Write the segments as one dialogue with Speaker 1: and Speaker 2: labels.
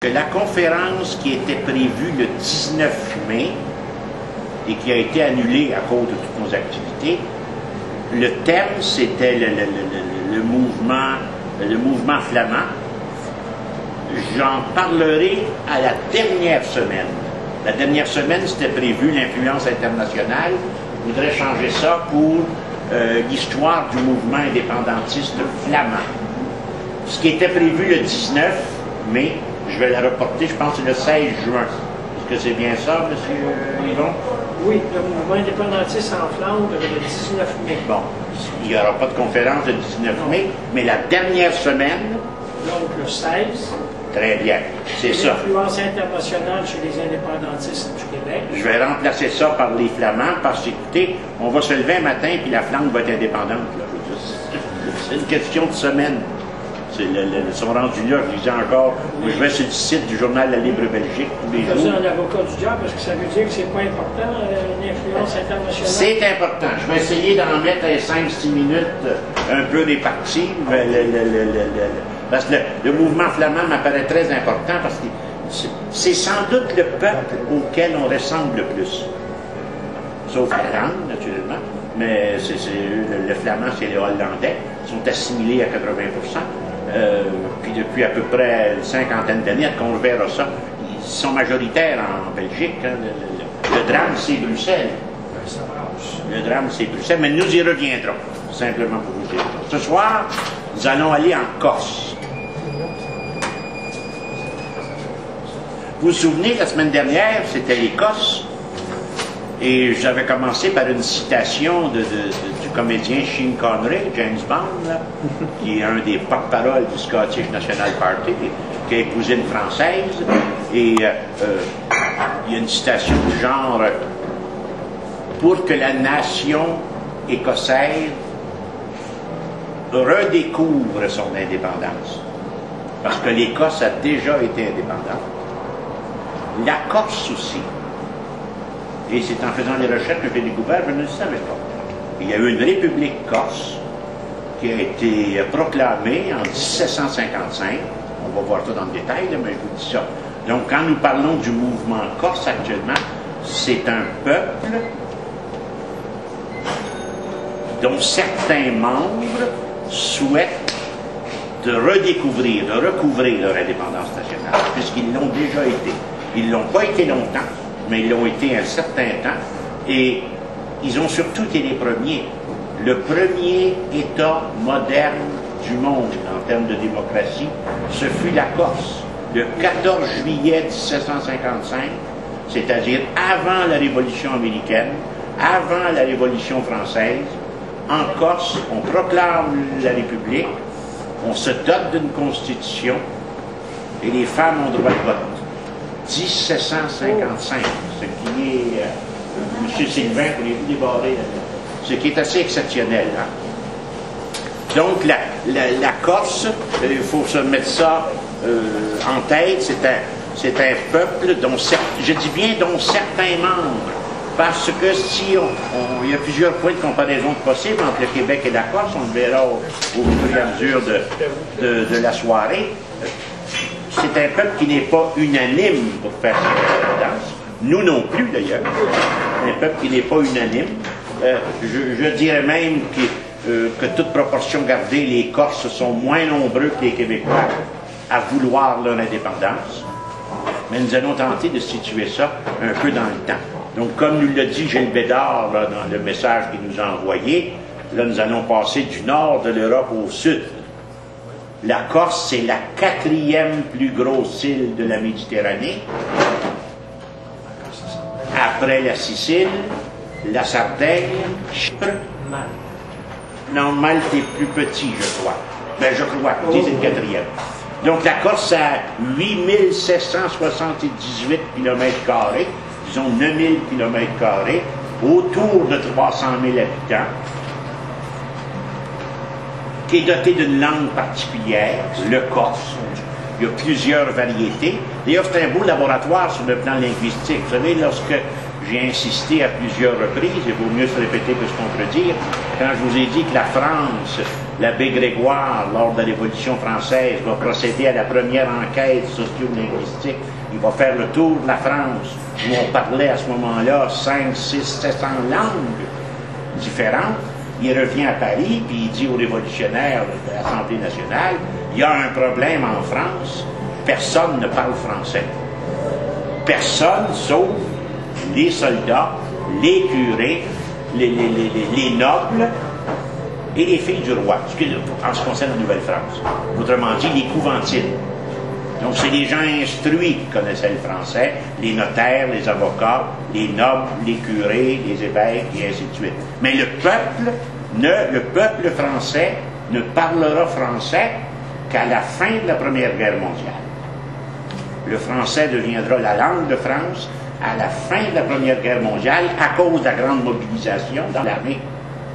Speaker 1: Que la conférence qui était prévue le 19 mai et qui a été annulée à cause de toutes nos activités, le thème c'était le mouvement flamand. J'en parlerai à la dernière semaine. La dernière semaine, c'était prévu l'influence internationale. Je voudrais changer ça pour l'histoire du mouvement indépendantiste flamand. Ce qui était prévu le 19 mai, je vais la reporter, je pense que c'est le 16 juin. Est-ce que c'est bien ça, M. Yvon?
Speaker 2: Oui, le mouvement indépendantiste en Flandre le 19 mai.
Speaker 1: Bon, il n'y aura pas de conférence le 19 mai, mais la dernière semaine...
Speaker 2: Donc le 16.
Speaker 1: Très bien, c'est ça.
Speaker 2: L'influence internationale chez les indépendantistes du Québec.
Speaker 1: Je vais remplacer ça par les Flamands, parce que, écoutez, on va se lever un matin puis la Flandre va être indépendante. C'est une question de semaine. Ils sont rendus là, je disais encore, je vais sur le site du journal La Libre Belgique tous les jours.
Speaker 2: C'est un avocat du diable parce que ça veut dire que c'est pas important, l'influence internationale.
Speaker 1: C'est important. Je vais essayer d'en mettre 5-6 minutes un peu réparties. Parce que le mouvement flamand m'apparaît très important parce que c'est sans doute le peuple auquel on ressemble le plus. Sauf la langue, naturellement. Mais le flamand, c'est les Hollandais. Ils sont assimilés à 80%. Puis depuis à peu près une cinquantaine d'années, qu'on verra ça, ils sont majoritaires en Belgique. Hein. Le drame, c'est Bruxelles. Le drame, c'est Bruxelles, mais nous y reviendrons, simplement pour vous dire. Ce soir, nous allons aller en Corse. Vous vous souvenez, la semaine dernière, c'était l'Écosse, et j'avais commencé par une citation du comédien Sean Connery, James Bond, là, qui est un des porte-paroles du Scottish National Party, qui a épousé une Française, et il y a une citation du genre « Pour que la nation écossaise redécouvre son indépendance », parce que l'Écosse a déjà été indépendante, la Corse aussi. Et c'est en faisant des recherches que j'ai découvert, je ne le savais pas. Il y a eu une république corse qui a été proclamée en 1755. On va voir ça dans le détail, là, mais je vous dis ça. Donc, quand nous parlons du mouvement corse actuellement, c'est un peuple dont certains membres souhaitent de redécouvrir, de recouvrir leur indépendance nationale, puisqu'ils l'ont déjà été. Ils ne l'ont pas été longtemps, mais ils l'ont été un certain temps, et ils ont surtout été les premiers. Le premier État moderne du monde en termes de démocratie, ce fut la Corse, le 14 juillet 1755, c'est-à-dire avant la Révolution américaine, avant la Révolution française. En Corse, on proclame la République, on se dote d'une constitution, et les femmes ont droit de vote. 1755, ce qui est, M. Sylvain, pour les vous débarrer, ce qui est assez exceptionnel. Hein? Donc, la Corse, il faut se mettre ça en tête, c'est un peuple dont, je dis bien, dont certains membres, parce que si il y a plusieurs points de comparaison possibles entre le Québec et la Corse, on le verra au fur et à mesure de la soirée. C'est un peuple qui n'est pas unanime pour faire cette indépendance. Nous non plus, d'ailleurs. Un peuple qui n'est pas unanime. Je dirais même que toute proportion gardée, les Corses sont moins nombreux que les Québécois à vouloir leur indépendance. Mais nous allons tenter de situer ça un peu dans le temps. Donc, comme nous l'a dit Gilles Bédard là, dans le message qu'il nous a envoyé, là, nous allons passer du nord de l'Europe au sud. La Corse, c'est la 4e plus grosse île de la Méditerranée. Après la Sicile, la Sardaigne, Chypre. Non, Malte est plus petit, je crois. Ben, je crois, c'est le 4e. Donc, la Corse a 8778 km², disons 9000 km², autour de 300 000 habitants, qui est doté d'une langue particulière, le corse. Il y a plusieurs variétés. D'ailleurs, c'est un beau laboratoire sur le plan linguistique. Vous savez, lorsque J'ai insisté à plusieurs reprises, il vaut mieux se répéter que se contredire, quand je vous ai dit que la France, l'abbé Grégoire, lors de la Révolution française, va procéder à la première enquête socio-linguistique. Il va faire le tour de la France, où on parlait à ce moment-là 5, 6, 700 langues différentes. Il revient à Paris, puis il dit aux révolutionnaires de l'Assemblée nationale, il y a un problème en France, personne ne parle français. Personne, sauf les soldats, les curés, les nobles et les filles du roi, en ce qui concerne la Nouvelle-France. Autrement dit, les couventines. Donc, c'est les gens instruits qui connaissaient le français, les notaires, les avocats, les nobles, les curés, les évêques, et ainsi de suite. Mais le peuple français ne parlera français qu'à la fin de la Première Guerre mondiale. Le français deviendra la langue de France à la fin de la Première Guerre mondiale à cause de la grande mobilisation dans l'armée.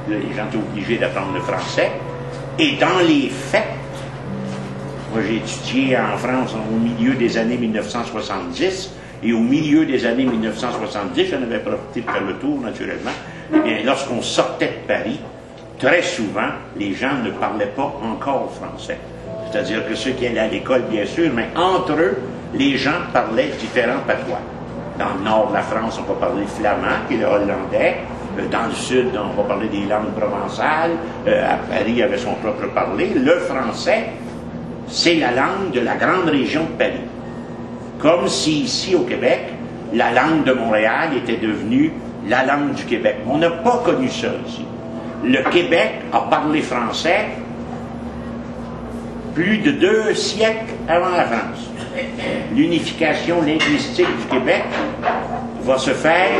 Speaker 1: Les gens étaient obligés d'apprendre le français. Et dans les faits, moi j'ai étudié en France au milieu des années 1970, et au milieu des années 1970, j'en avais profité pour faire le tour naturellement, eh bien lorsqu'on sortait de Paris, très souvent, les gens ne parlaient pas encore français. C'est-à-dire que ceux qui allaient à l'école, bien sûr, mais entre eux, les gens parlaient différents patois. Dans le nord de la France, on va parler flamand, qui est le hollandais. Dans le sud, on va parler des langues provençales. À Paris, il y avait son propre parler. Le français, c'est la langue de la grande région de Paris. Comme si ici, au Québec, la langue de Montréal était devenue la langue du Québec. On n'a pas connu ça ici. Le Québec a parlé français plus de 2 siècles avant la France. L'unification linguistique du Québec va se faire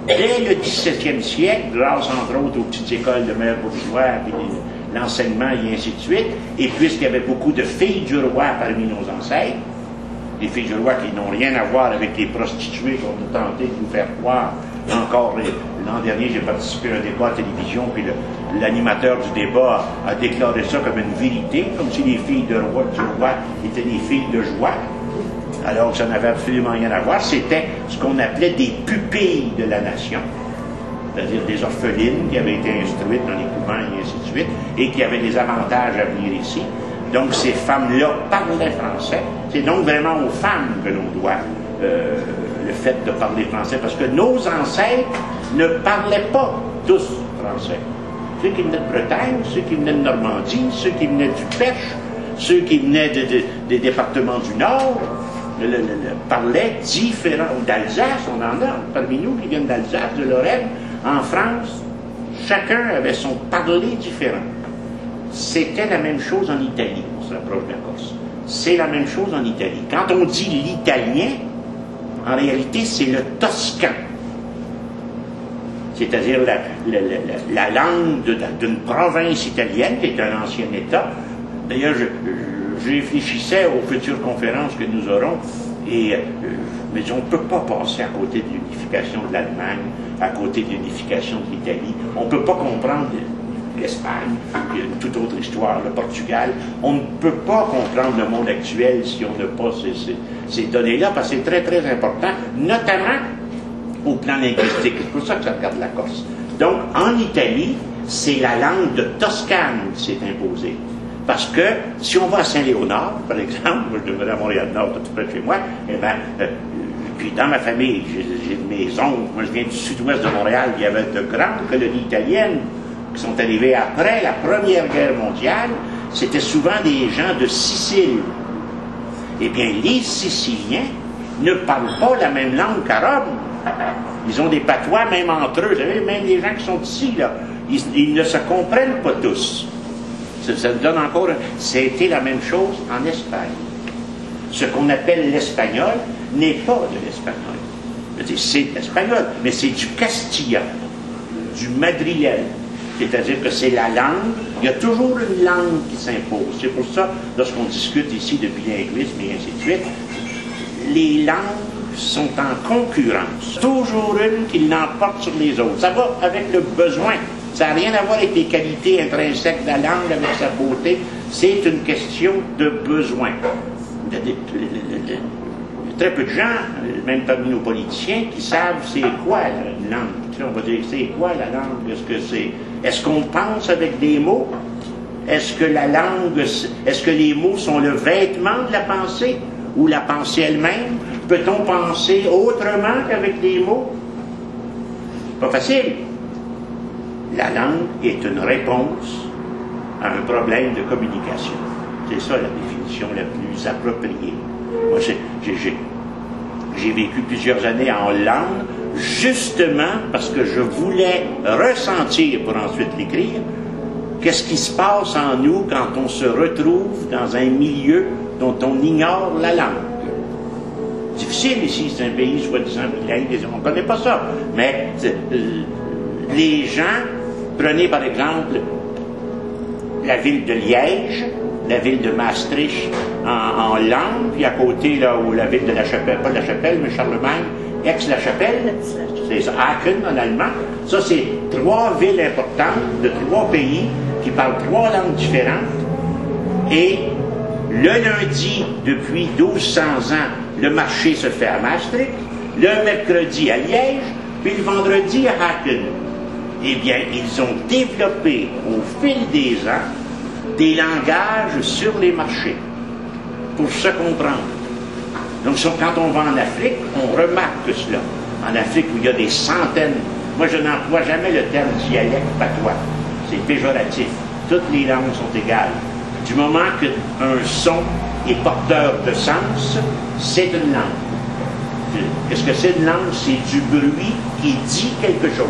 Speaker 1: dès le 17e siècle, grâce entre autres aux petites écoles de mères bourgeois, et l'enseignement et ainsi de suite, et puisqu'il y avait beaucoup de filles du roi parmi nos ancêtres, des filles du roi qui n'ont rien à voir avec les prostituées qu'on a tenté de nous faire croire. Encore l'an dernier, j'ai participé à un débat à la télévision, puis l'animateur du débat a déclaré ça comme une vérité, comme si les filles du roi étaient des filles de joie, alors que ça n'avait absolument rien à voir. C'était ce qu'on appelait des pupilles de la nation, c'est-à-dire des orphelines qui avaient été instruites dans les couvents et ainsi de suite, et qui avaient des avantages à venir ici. Donc ces femmes-là parlaient français. C'est donc vraiment aux femmes que l'on doit le fait de parler français, parce que nos ancêtres ne parlaient pas tous français. Ceux qui venaient de Bretagne, ceux qui venaient de Normandie, ceux qui venaient du Perche, ceux qui venaient des départements du Nord, parlaient différents. D'Alsace, on en a parmi nous qui viennent d'Alsace, de Lorraine. En France, chacun avait son parler différent. C'était la même chose en Italie, on se rapproche de la Corse. C'est la même chose en Italie. Quand on dit l'italien, en réalité, c'est le toscan. C'est-à-dire la langue d'une province italienne, qui est un ancien État. D'ailleurs, je réfléchissais aux futures conférences que nous aurons, et mais on ne peut pas passer à côté de l'unification de l'Allemagne, à côté de l'unification de l'Italie. On ne peut pas comprendre l'Espagne, toute autre histoire, le Portugal. On ne peut pas comprendre le monde actuel si on n'a pas ces données-là, parce que c'est très, très important, notamment au plan linguistique. C'est pour ça que ça regarde la Corse. Donc, en Italie, c'est la langue de Toscane qui s'est imposée. Parce que, si on va à Saint-Léonard, par exemple, moi je demeurais à Montréal-Nord, tout près de chez moi, eh bien, puis dans ma famille, j'ai mes oncles, moi je viens du sud-ouest de Montréal, il y avait de grandes colonies italiennes qui sont arrivées après la Première Guerre mondiale. C'était souvent des gens de Sicile. Eh bien, les Siciliens ne parlent pas la même langue qu'à Rome. Ils ont des patois même entre eux. Vous savez, même les gens qui sont ici, là, ils ne se comprennent pas tous. Ça donne encore... C'était la même chose en Espagne. Ce qu'on appelle l'espagnol n'est pas de l'espagnol. C'est de l'espagnol, mais c'est du castillan, du madrilène. C'est-à-dire que c'est la langue, il y a toujours une langue qui s'impose. C'est pour ça, lorsqu'on discute ici de bilinguisme et ainsi de suite, les langues sont en concurrence. Toujours une qui l'emporte sur les autres. Ça va avec le besoin. Ça n'a rien à voir avec les qualités intrinsèques de la langue, avec sa beauté. C'est une question de besoin. très peu de gens, même parmi nos politiciens, qui savent c'est quoi une langue. Tu sais, on va dire, c'est quoi la langue? Est-ce qu'on pense avec des mots? Est-ce que les mots sont le vêtement de la pensée? Ou la pensée elle-même? Peut-on penser autrement qu'avec des mots? C'est pas facile. La langue est une réponse à un problème de communication. C'est ça la définition la plus appropriée. Moi, j'ai vécu plusieurs années en Hollande, justement parce que je voulais ressentir, pour ensuite l'écrire, qu'est-ce qui se passe en nous quand on se retrouve dans un milieu dont on ignore la langue. Difficile ici, c'est un pays soi-disant bilingue, on ne connaît pas ça. Mais les gens, prenez par exemple la ville de Liège, la ville de Maastricht en Hollande, puis à côté, là, où la ville de La Chapelle, pas La Chapelle, mais Charlemagne, Aix-la-Chapelle, c'est Aachen en allemand. Ça, c'est 3 villes importantes de 3 pays qui parlent 3 langues différentes. Et le lundi, depuis 1200 ans, le marché se fait à Maastricht, le mercredi à Liège, puis le vendredi à Aachen. Eh bien, ils ont développé au fil des ans des langages sur les marchés pour se comprendre. Donc, quand on va en Afrique, on remarque cela. En Afrique, où il y a des centaines, moi je n'emploie jamais le terme dialecte patois, c'est péjoratif. Toutes les langues sont égales. Du moment qu'un son est porteur de sens, c'est une langue. Qu'est-ce que c'est une langue? C'est du bruit qui dit quelque chose.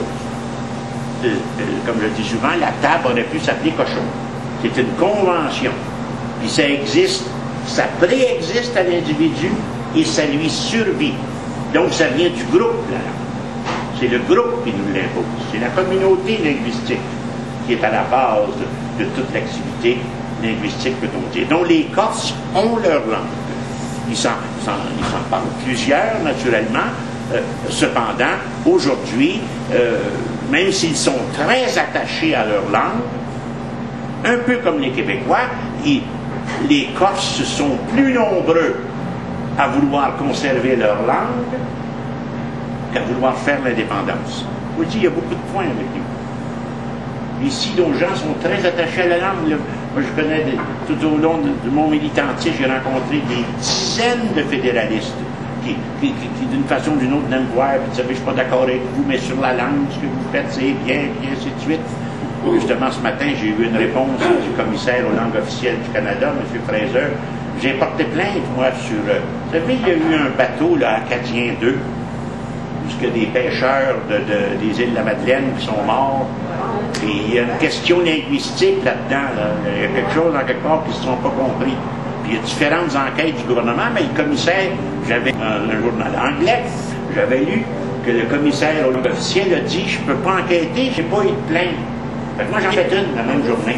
Speaker 1: Comme je dis souvent, la table aurait pu s'appeler cochon. C'est une convention. Puis ça existe, ça préexiste à l'individu et ça lui survit. Donc ça vient du groupe, la langue. C'est le groupe qui nous l'impose. C'est la communauté linguistique qui est à la base de toute l'activité linguistique, peut-on dire. Donc les Corses ont leur langue. Ils s'en parlent plusieurs, naturellement. Cependant, aujourd'hui, même s'ils sont très attachés à leur langue, un peu comme les Québécois, les Corses sont plus nombreux à vouloir conserver leur langue qu'à vouloir faire l'indépendance. Je vous dis, il y a beaucoup de points avec nous. Ici, nos gens sont très attachés à la langue. Moi, je connais, tout au long de mon militantisme, j'ai rencontré des dizaines de fédéralistes qui d'une façon ou d'une autre, viennent me voir, puis disent, je ne suis pas d'accord avec vous, mais sur la langue, ce que vous faites, c'est bien, puis ainsi de suite. Justement, ce matin, j'ai eu une réponse du commissaire aux langues officielles du Canada, M. Fraser. J'ai porté plainte, moi, sur... vous savez, il y a eu un bateau, là, Acadien 2, où des pêcheurs des îles de la Madeleine qui sont morts. Et il y a une question linguistique là-dedans. Là. Il y a quelque chose, en quelque part, qui ne se sont pas compris. Puis il y a différentes enquêtes du gouvernement, mais le commissaire, j'avais un journal anglais, j'avais lu que le commissaire aux langues officielles a dit, je ne peux pas enquêter, je n'ai pas eu de plainte. Fait que moi, j'en ai fait une la même journée.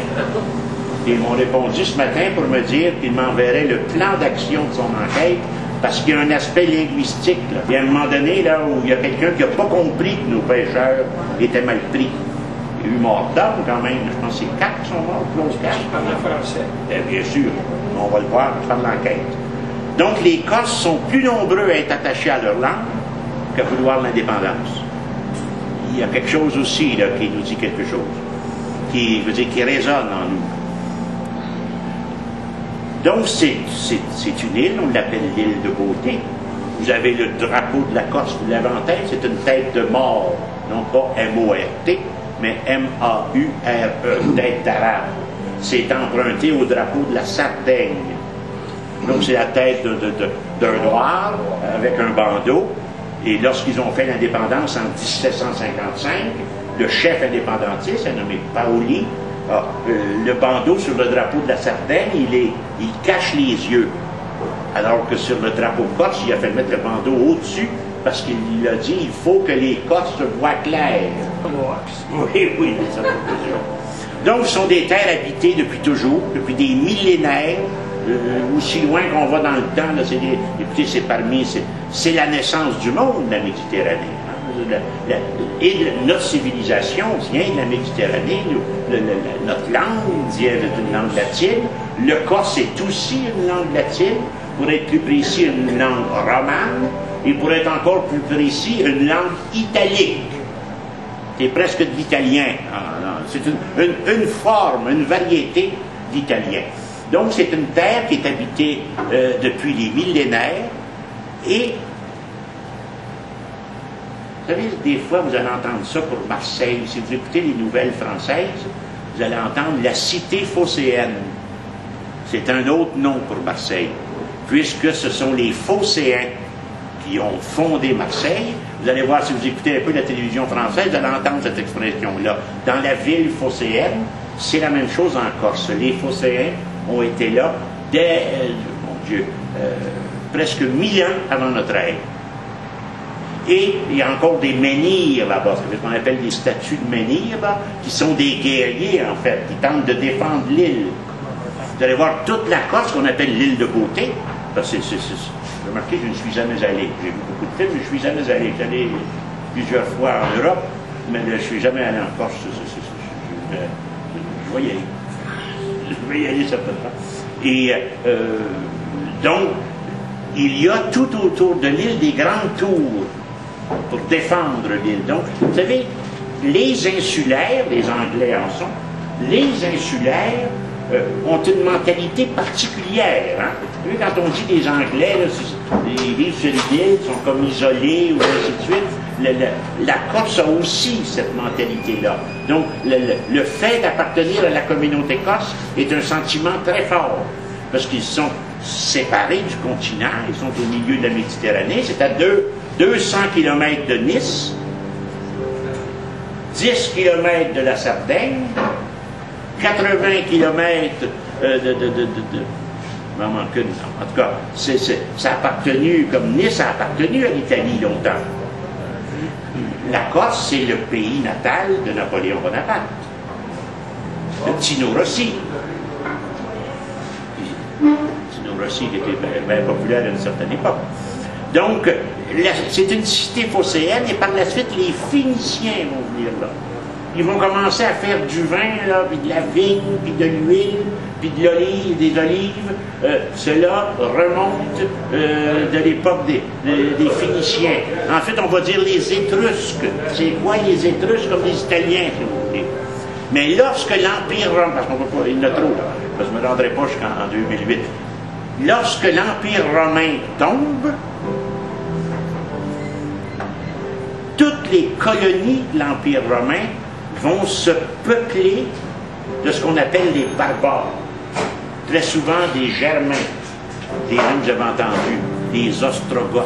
Speaker 1: Et ils m'ont répondu ce matin pour me dire qu'ils m'enverraient le plan d'action de son enquête parce qu'il y a un aspect linguistique. Là. Il y a un moment donné là, où il y a quelqu'un qui n'a pas compris que nos pêcheurs étaient mal pris. Il y a eu mort d'homme quand même. Je pense que c'est 4 qui sont morts, close 4.
Speaker 2: Je parle français.
Speaker 1: Bien sûr. On va le voir, on va faire l'enquête. Donc les Corses sont plus nombreux à être attachés à leur langue qu'à vouloir l'indépendance. Il y a quelque chose aussi là, qui nous dit quelque chose. Qui résonne en nous. Donc c'est une île, on l'appelle l'île de Beauté. Vous avez le drapeau de la Corse, vous l'avez en tête, c'est une tête de mort, non pas M-O-R-T, mais M-A-U-R-E, tête d'arabe. C'est emprunté au drapeau de la Sardaigne. Donc c'est la tête d'un noir avec un bandeau. Et lorsqu'ils ont fait l'indépendance en 1755, le chef indépendantiste, un nommé Paoli, le bandeau sur le drapeau de la Sardaigne, il cache les yeux. Alors que sur le drapeau corse, il a fait mettre le bandeau au-dessus parce qu'il a dit il faut que les Corses voient clair. Oui, ça va toujours. Donc, ce sont des terres habitées depuis toujours, depuis des millénaires, aussi loin qu'on va dans le temps. Là, écoutez, c'est la naissance du monde, la Méditerranée. Notre civilisation vient de la Méditerranée, notre langue vient d'une langue latine, le corse est aussi une langue latine, pour être plus précis, une langue romane, et pour être encore plus précis, une langue italique. C'est presque de l'italien. C'est une forme, une variété d'italien. Donc c'est une terre qui est habitée depuis les millénaires, et vous savez, des fois vous allez entendre ça pour Marseille. Si vous écoutez les nouvelles françaises, vous allez entendre la cité phocéenne. C'est un autre nom pour Marseille, puisque ce sont les Phocéens qui ont fondé Marseille. Vous allez voir, si vous écoutez un peu la télévision française, vous allez entendre cette expression-là. Dans la ville phocéenne, c'est la même chose en Corse. Les Phocéens ont été là dès, presque 1000 ans avant notre ère. Et il y a encore des menhirs là-bas, c'est ce qu'on appelle des statues de menhirs, là, qui sont des guerriers, en fait, qui tentent de défendre l'île. Vous allez voir toute la Corse qu'on appelle l'île de Beauté, parce que remarquez, je ne suis jamais allé. J'ai vu beaucoup de films, mais je ne suis jamais allé. J'étais allé plusieurs fois en Europe, mais je ne suis jamais allé en Corse. Je vais y aller. Je vais y aller certainement. Et donc, il y a tout autour de l'île des grandes tours pour défendre l'île. Donc, vous savez, les insulaires, les Anglais en sont, les insulaires ont une mentalité particulière. Hein? Vous savez, quand on dit les Anglais, là, ils vivent sur l'île, sont comme isolés, ou ainsi de suite, la Corse a aussi cette mentalité-là. Donc, le fait d'appartenir à la communauté corse est un sentiment très fort, parce qu'ils sont séparés du continent, ils sont au milieu de la Méditerranée, c'est à 200 km de Nice, 10 km de la Sardaigne, 80 km en tout cas, ça a appartenu, comme Nice a appartenu à l'Italie longtemps. La Corse, c'est le pays natal de Napoléon Bonaparte, de Tino Rossi. Tino Rossi qui était bien populaire à une certaine époque. Donc, c'est une cité phocéenne, et par la suite, les Phéniciens vont venir là. Ils vont commencer à faire du vin, là, puis de la vigne, puis de l'huile, puis de l'olive, des olives. Cela remonte de l'époque des Phéniciens. En fait, on va dire les Étrusques. C'est quoi les Étrusques? Comme les Italiens, si vous voulez. Mais lorsque l'Empire romain, parce qu'on ne peut pas, il y en a trop, là, parce que je ne me rendrai pas jusqu'en 2008. Lorsque l'Empire romain tombe, toutes les colonies de l'Empire romain vont se peupler de ce qu'on appelle les barbares. Très souvent des Germains, des noms que vous avez entendus, des Ostrogoths,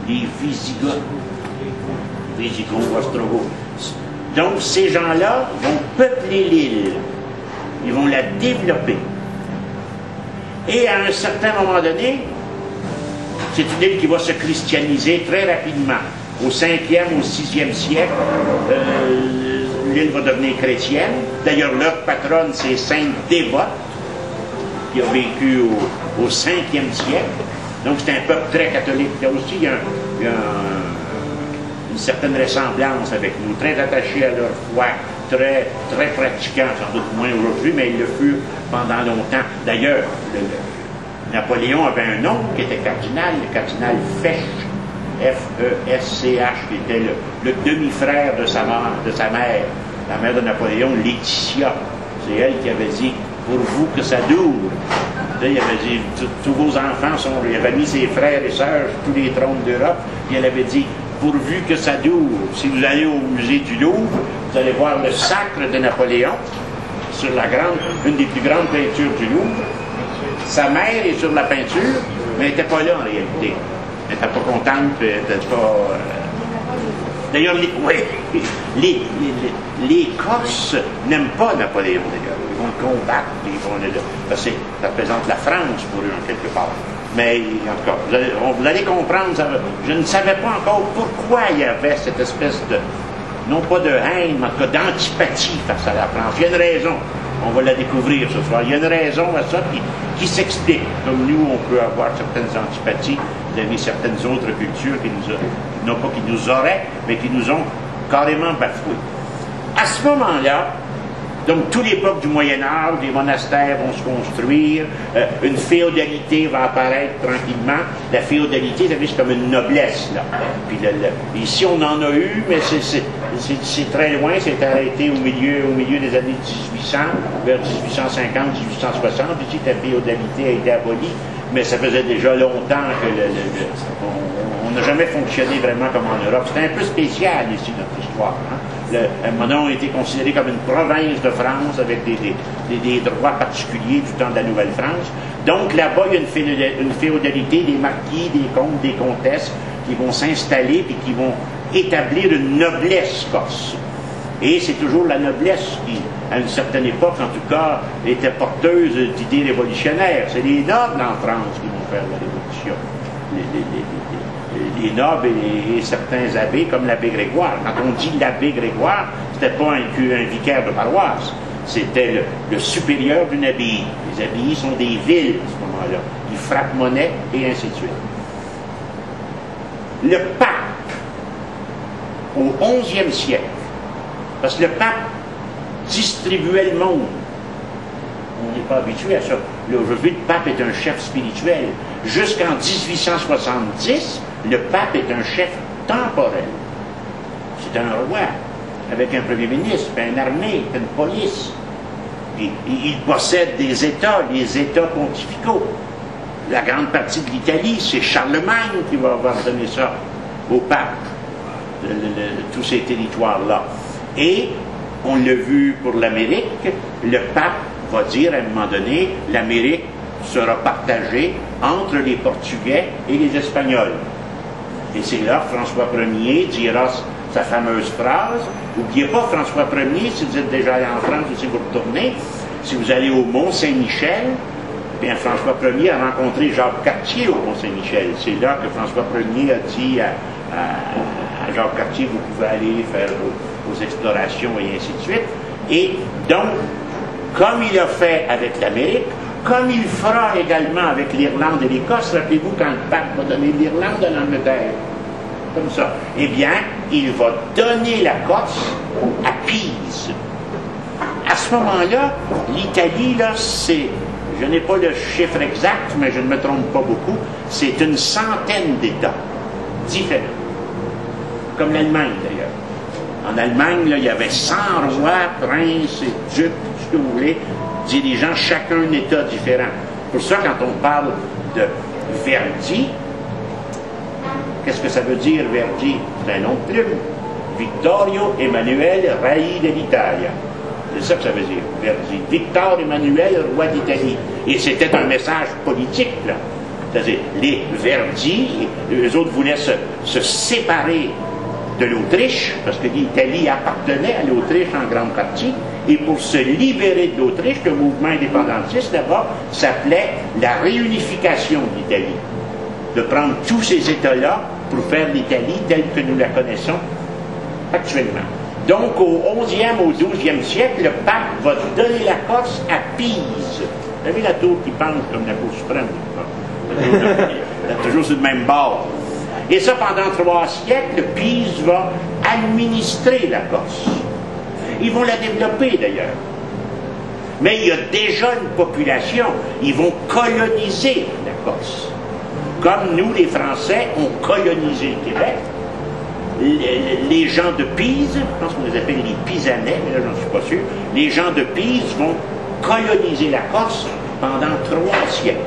Speaker 1: des Visigoths, Ostrogoths. Donc ces gens-là vont peupler l'île, ils vont la développer. Et à un certain moment donné, c'est une île qui va se christianiser très rapidement. Au 5e, au 6e siècle, l'île va devenir chrétienne. D'ailleurs, leur patronne, c'est Sainte Dévote, qui a vécu au 5e siècle. Donc, c'est un peuple très catholique. Il y a aussi une certaine ressemblance avec nous, très attachés à leur foi, très, très pratiquants, sans doute moins aujourd'hui, mais ils le furent pendant longtemps. D'ailleurs, Napoléon avait un oncle qui était cardinal, le cardinal Fesch, F-E-S-C-H, qui était le demi-frère de sa mère, la mère de Napoléon, Laetitia. C'est elle qui avait dit « pour vous que ça dure ». Il avait dit « tous vos enfants sont... » Il avait mis ses frères et sœurs sur tous les trônes d'Europe, et elle avait dit « pourvu que ça dure ». Si vous allez au musée du Louvre, vous allez voir le sacre de Napoléon sur une des plus grandes peintures du Louvre. Sa mère est sur la peinture, mais elle n'était pas là en réalité. Elle n'était pas contente, elle n'était pas... D'ailleurs, les Corses n'aiment pas Napoléon, d'ailleurs. Ils vont le combattre, parce que ça représente la France pour eux, en quelque part. Mais, en tout cas, vous allez comprendre, je ne savais pas encore pourquoi il y avait cette espèce de, non pas de haine, mais en tout cas d'antipathie face à la France. Il y a une raison. On va la découvrir ce soir. Il y a une raison à ça qui s'explique. Comme nous, on peut avoir certaines antipathies vis-à-vis certaines autres cultures non pas qui nous auraient, mais qui nous ont carrément bafoués. À ce moment-là, Donc, toute l'époque du Moyen-Âge, les monastères vont se construire, une féodalité va apparaître tranquillement. La féodalité, c'est comme une noblesse, là. Puis ici, on en a eu, mais c'est très loin, c'est arrêté au milieu des années 1800, vers 1850, 1860. Ici, la féodalité a été abolie, mais ça faisait déjà longtemps que on n'a jamais fonctionné vraiment comme en Europe. C'était un peu spécial ici, notre histoire. Hein? On a été considéré comme une province de France avec des droits particuliers du temps de la Nouvelle-France. Donc là-bas, il y a une féodalité, des marquis, des comtes, des comtesses qui vont s'installer et qui vont établir une noblesse corse. Et c'est toujours la noblesse qui, à une certaine époque en tout cas, était porteuse d'idées révolutionnaires. C'est les nobles en France qui vont faire la révolution. Les nobles et certains abbés, comme l'abbé Grégoire. Quand on dit l'abbé Grégoire, c'était pas un vicaire de paroisse, c'était le supérieur d'une abbaye. Les abbayes sont des villes à ce moment-là. Ils frappent monnaie et ainsi de suite. Le pape, au XIe siècle, parce que le pape distribuait le monde. On n'est pas habitué à ça. Aujourd'hui, le pape est un chef spirituel. Jusqu'en 1870, le pape est un chef temporel. C'est un roi, avec un premier ministre, une armée, une police. Et il possède des États, les États pontificaux. La grande partie de l'Italie, c'est Charlemagne qui va avoir donné ça au pape, tous ces territoires-là. Et on l'a vu pour l'Amérique, le pape va dire à un moment donné, l'Amérique sera partagée entre les Portugais et les Espagnols. Et c'est là que François Ier dira sa fameuse phrase. N'oubliez pas, François Ier, si vous êtes déjà allé en France ou si vous retournez, si vous allez au Mont-Saint-Michel, bien François Ier a rencontré Jacques Cartier au Mont-Saint-Michel. C'est là que François Ier a dit à Jacques Cartier, vous pouvez aller faire vos explorations et ainsi de suite. Et donc, comme il a fait avec l'Amérique, comme il fera également avec l'Irlande et l'Écosse, rappelez-vous quand le pape va donner l'Irlande à l'Angleterre, comme ça, eh bien, il va donner la Corse à Pise. À ce moment-là, l'Italie, là, c'est, je n'ai pas le chiffre exact, mais je ne me trompe pas beaucoup, c'est une centaine d'États différents. Comme l'Allemagne, d'ailleurs. En Allemagne, là, il y avait 100 rois, princes et ducs, ce que vous voulez, dirigeant chacun un État différent. Pour ça, quand on parle de Verdi, qu'est-ce que ça veut dire, Verdi? C'est un nom de plume. Vittorio Emanuele Re dell'Italia. C'est ça que ça veut dire, Verdi. Victor Emmanuel, roi d'Italie. Et c'était un message politique, là. C'est-à-dire, les Verdi, eux autres voulaient se séparer de l'Autriche, parce que l'Italie appartenait à l'Autriche en grande partie, et pour se libérer de l'Autriche, le mouvement indépendantiste là-bas s'appelait la réunification de l'Italie. De prendre tous ces États-là pour faire l'Italie telle que nous la connaissons actuellement. Donc au 11e, au 12e siècle, le pape va donner la Corse à Pise. Vous avez la tour qui penche comme la Cour suprême. Toujours sur le même bord. Et ça, pendant 3 siècles, Pise va administrer la Corse. Ils vont la développer, d'ailleurs. Mais il y a déjà une population. Ils vont coloniser la Corse. Comme nous, les Français, ont colonisé le Québec. Les gens de Pise, je pense qu'on les appelle les Pisanais, mais là, j'en suis pas sûr, les gens de Pise vont coloniser la Corse pendant 3 siècles.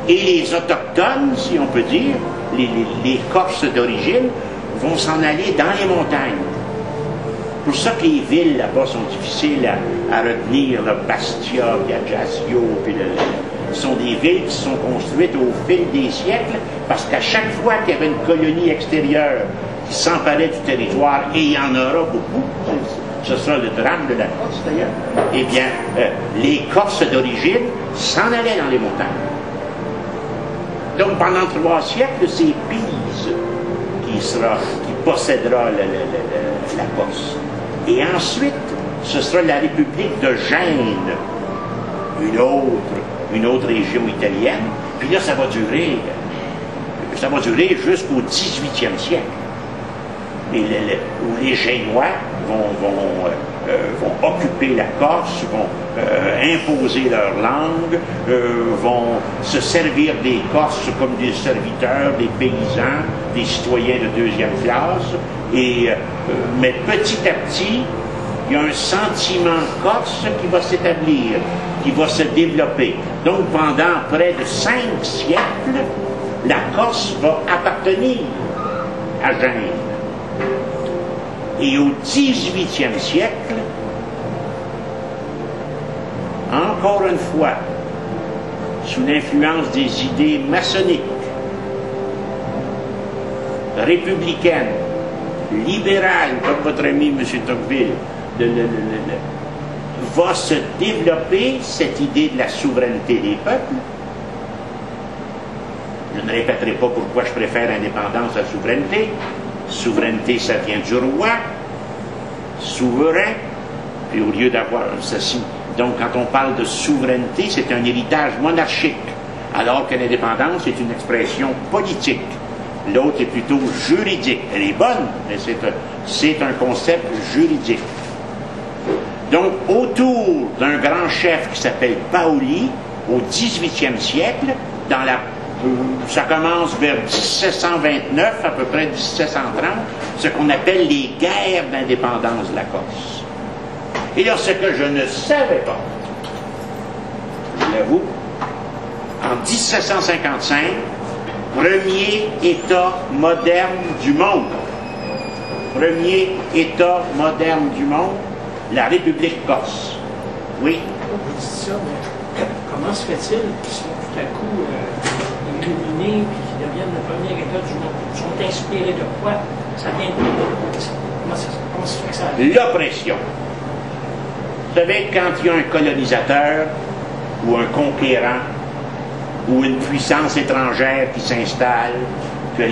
Speaker 1: Et les Autochtones, si on peut dire, les Corses d'origine, vont s'en aller dans les montagnes. Pour ça que les villes là-bas sont difficiles à retenir, là, Bastia, puis Ajaccio, puis sont des villes qui sont construites au fil des siècles, parce qu'à chaque fois qu'il y avait une colonie extérieure qui s'emparait du territoire, et il y en aura beaucoup, ce sera le drame de la Corse d'ailleurs, eh bien, les Corses d'origine s'en allaient dans les montagnes. Donc pendant 3 siècles, c'est Pise qui possédera la Corse. Et ensuite, ce sera la République de Gênes, une autre région italienne. Puis là, ça va durer jusqu'au 18e siècle. Et où les Génois vont vont occuper la Corse, vont imposer leur langue, vont se servir des Corses comme des serviteurs, des paysans, des citoyens de deuxième classe. Mais petit à petit, il y a un sentiment corse qui va s'établir, qui va se développer. Donc pendant près de 5 siècles, la Corse va appartenir à Gênes. Et au 18e siècle, encore une fois, sous l'influence des idées maçonniques, républicaines, libérales, comme votre ami M. Tocqueville, va se développer cette idée de la souveraineté des peuples. Je ne répéterai pas pourquoi je préfère indépendance à souveraineté. Souveraineté, ça vient du roi, souverain, puis au lieu d'avoir ceci. Donc, quand on parle de souveraineté, c'est un héritage monarchique, alors que l'indépendance est une expression politique. L'autre est plutôt juridique. Elle est bonne, mais c'est un concept juridique. Donc, autour d'un grand chef qui s'appelle Paoli, au 18e siècle, ça commence vers 1729, à peu près 1730, ce qu'on appelle les guerres d'indépendance de la Corse. Et là, ce que je ne savais pas, je l'avoue, en 1755, premier État moderne du monde. Premier État moderne du monde, la République corse. Oui.
Speaker 2: Vous dites ça, mais comment se fait-il qu'ils sont tout à coup illuminés et qu'ils deviennent le premier État du monde? Ils sont inspirés de quoi? Ça vient de comment se fait que ça arrive?
Speaker 1: L'oppression. Vous savez, quand il y a un colonisateur ou un conquérant ou une puissance étrangère qui s'installe, que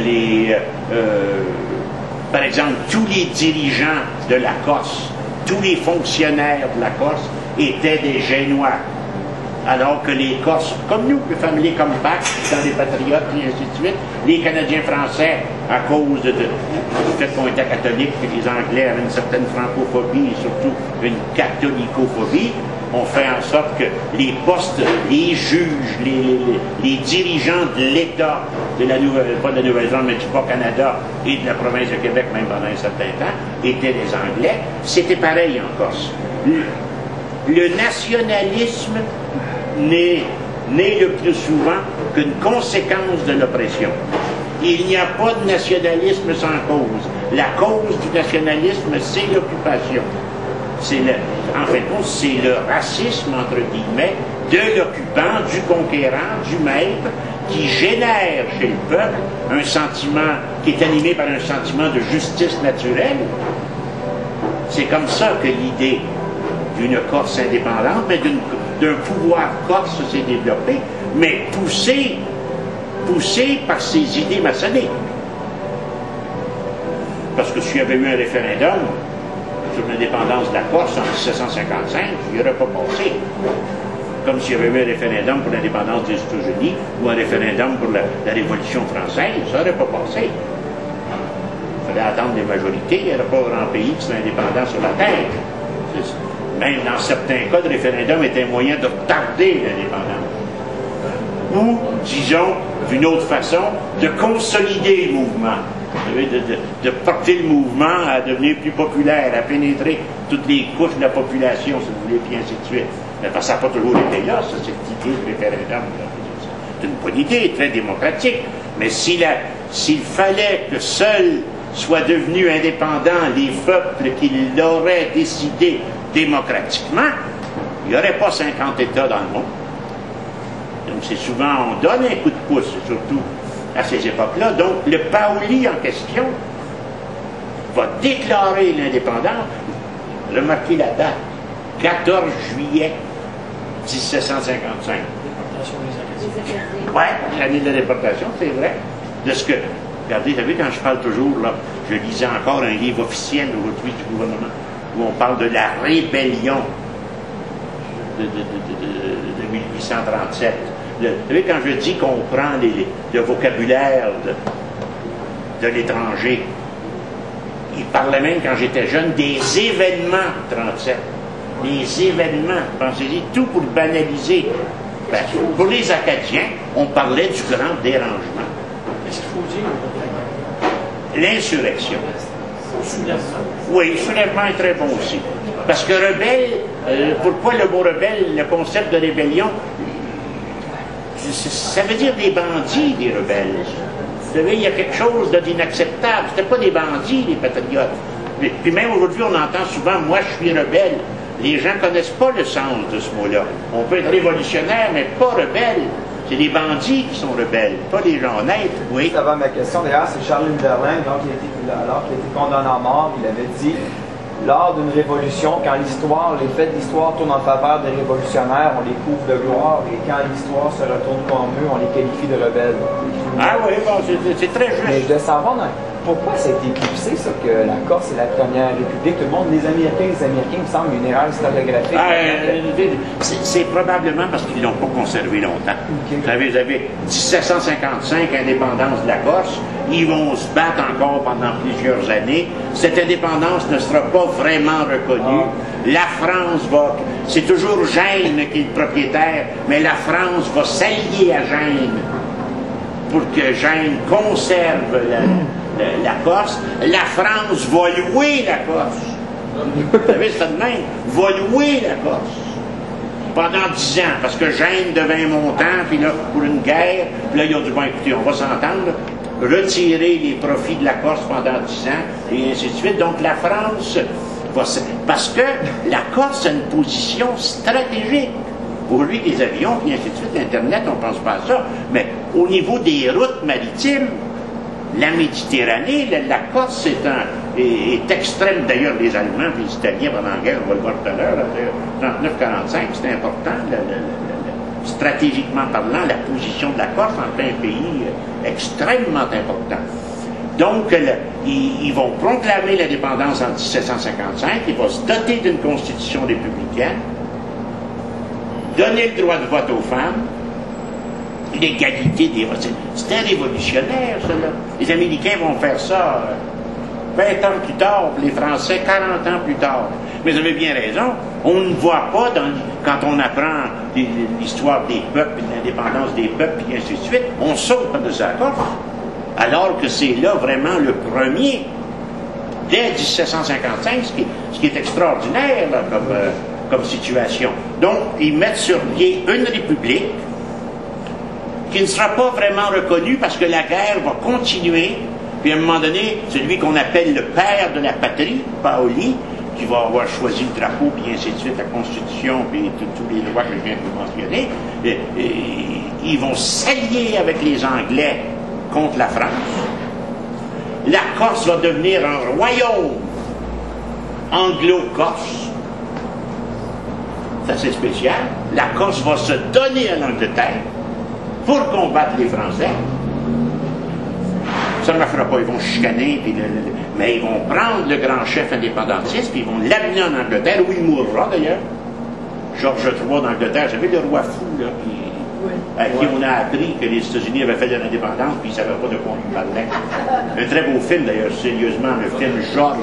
Speaker 1: par exemple, tous les dirigeants de la Corse, tous les fonctionnaires de la Corse étaient des Génois. Alors que les Corses, comme nous, les Family Compact, dans les patriotes, et ainsi de suite, les Canadiens français, à cause du fait qu'on était catholique, que les Anglais avaient une certaine francophobie et surtout une catholicophobie, ont fait en sorte que les postes, les juges, les dirigeants de l'État, de la Nouvelle, pas de la Nouvelle-Zélande, mais du Bas-Canada et de la province de Québec, même pendant un certain temps, étaient des Anglais. C'était pareil en Corse. Le nationalisme n'est le plus souvent qu'une conséquence de l'oppression. Il n'y a pas de nationalisme sans cause. La cause du nationalisme, c'est l'occupation. En fait, c'est le racisme, entre guillemets, de l'occupant, du conquérant, du maître, qui génère chez le peuple un sentiment qui est animé par un sentiment de justice naturelle. C'est comme ça que l'idée d'une Corse indépendante, mais d'un pouvoir corse s'est développé, mais poussé par ces idées maçonniques. Parce que s'il y avait eu un référendum sur l'indépendance de la Corse en 1755, il n'y aurait pas passé. Comme s'il y avait eu un référendum pour l'indépendance des États-Unis ou un référendum pour la Révolution française, ça n'aurait pas passé. Il fallait attendre des majorités, il n'y aurait pas grand pays qui serait indépendant sur la terre. Même dans certains cas, le référendum était un moyen de retarder l'indépendance. Ou, disons, d'une autre façon, de consolider le mouvement. De porter le mouvement à devenir plus populaire, à pénétrer toutes les couches de la population, si vous voulez, puis ainsi de suite. Mais parce que ça n'a pas toujours été là, ça, cette idée du référendum. C'est une bonne idée, très démocratique. Mais s'il fallait que seuls soient devenus indépendants les peuples qui l'auraient décidé démocratiquement, il n'y aurait pas 50 États dans le monde. Donc c'est souvent, on donne un coup de pouce, surtout à ces époques-là. Donc le Paoli en question va déclarer l'indépendance. Remarquez la date, 14 juillet 1755. Ouais, l'année de la déportation, c'est vrai. De ce que, regardez, vous savez, quand je parle toujours, là, je lisais encore un livre officiel aujourd'hui du gouvernement, où on parle de la rébellion de 1837. Vous savez, quand je dis qu'on prend le vocabulaire de l'étranger il parlait même, quand j'étais jeune, des événements 37. Les événements, pensez-y, tout pour le banaliser. Ben, pour les Acadiens, on parlait du grand dérangement.
Speaker 2: Qu'est-ce qu'il faut dire?
Speaker 1: L'insurrection.
Speaker 2: Soulèvement.
Speaker 1: Oui, soulèvement est très bon aussi. Parce que rebelle, pourquoi le mot rebelle, le concept de rébellion, ça veut dire des bandits, des rebelles. Vous savez, il y a quelque chose d'inacceptable. C'était pas des bandits, les patriotes. Puis même aujourd'hui, on entend souvent « moi, je suis rebelle ». Les gens ne connaissent pas le sens de ce mot-là. On peut être révolutionnaire, mais pas rebelle. C'est les bandits qui sont rebelles, pas les gens honnêtes. Oui.
Speaker 3: Ça va ma question. D'ailleurs, c'est Charles Lindbergh, alors qu'il a été condamné à mort, il avait dit lors d'une révolution, quand l'histoire, les faits de l'histoire tournent en faveur des révolutionnaires, on les couvre de gloire, et quand l'histoire se retourne contre eux, on les qualifie de rebelles.
Speaker 1: Ah oui, bon, c'est très juste.
Speaker 3: Mais de savoir pourquoi ça a été éclipsé, ça, que la Corse est la première république. Tout le monde, les Américains, il me semble, une erreur historiographique.
Speaker 1: C'est probablement parce qu'ils ne l'ont pas conservé longtemps. Okay. Vous savez, 1755, indépendance de la Corse. Ils vont se battre encore pendant plusieurs années. Cette indépendance ne sera pas vraiment reconnue. La France va... C'est toujours Gênes qui est le propriétaire, mais la France va s'allier à Gênes pour que Gênes conserve la Corse. La France va louer la Corse. Vous savez, c'est de même. Va louer la Corse pendant 10 ans, parce que Gênes devint montant, puis là, pour une guerre, puis là, ils ont dit, bon, écoutez, on va s'entendre, retirer les profits de la Corse pendant 10 ans, et ainsi de suite. Donc, la France va... Parce que la Corse a une position stratégique. Aujourd'hui, des avions, puis ainsi de suite, l'Internet, on ne pense pas à ça, mais au niveau des routes maritimes, la Méditerranée, la Corse est extrême. D'ailleurs, les Allemands et les Italiens pendant la guerre, on va le voir tout à l'heure, 39-45, c'est important, stratégiquement parlant, la position de la Corse en plein pays, extrêmement important. Donc, ils vont proclamer l'indépendance en 1755, ils vont se doter d'une constitution républicaine, donner le droit de vote aux femmes, l'égalité des votes. C'était révolutionnaire, cela. Les Américains vont faire ça 20 ans plus tard, les Français 40 ans plus tard. Mais vous avez bien raison, on ne voit pas, quand on apprend l'histoire des peuples, l'indépendance des peuples, et ainsi de suite, on saute de sa Corse, alors que c'est là vraiment le premier, dès 1755, ce qui est extraordinaire là, comme situation. Donc, ils mettent sur pied une république qui ne sera pas vraiment reconnue parce que la guerre va continuer. Puis à un moment donné, celui qu'on appelle le père de la patrie, Paoli, qui va avoir choisi le drapeau, puis ainsi de suite, la Constitution, puis tous les lois que je viens de vous mentionner, ils vont s'allier avec les Anglais contre la France. La Corse va devenir un royaume anglo-corse. C'est assez spécial. La Corse va se donner à l'Angleterre pour combattre les Français. Ça ne marchera pas, ils vont chicaner, mais ils vont prendre le grand chef indépendantiste, puis ils vont l'amener en Angleterre, où il mourra d'ailleurs. Georges III d'Angleterre, vous savez, le roi fou, là, à qui on a appris que les États-Unis avaient fait de l'indépendance, puis ils ne savaient pas de quoi on parlait. Un très beau film d'ailleurs, sérieusement, le film Georges.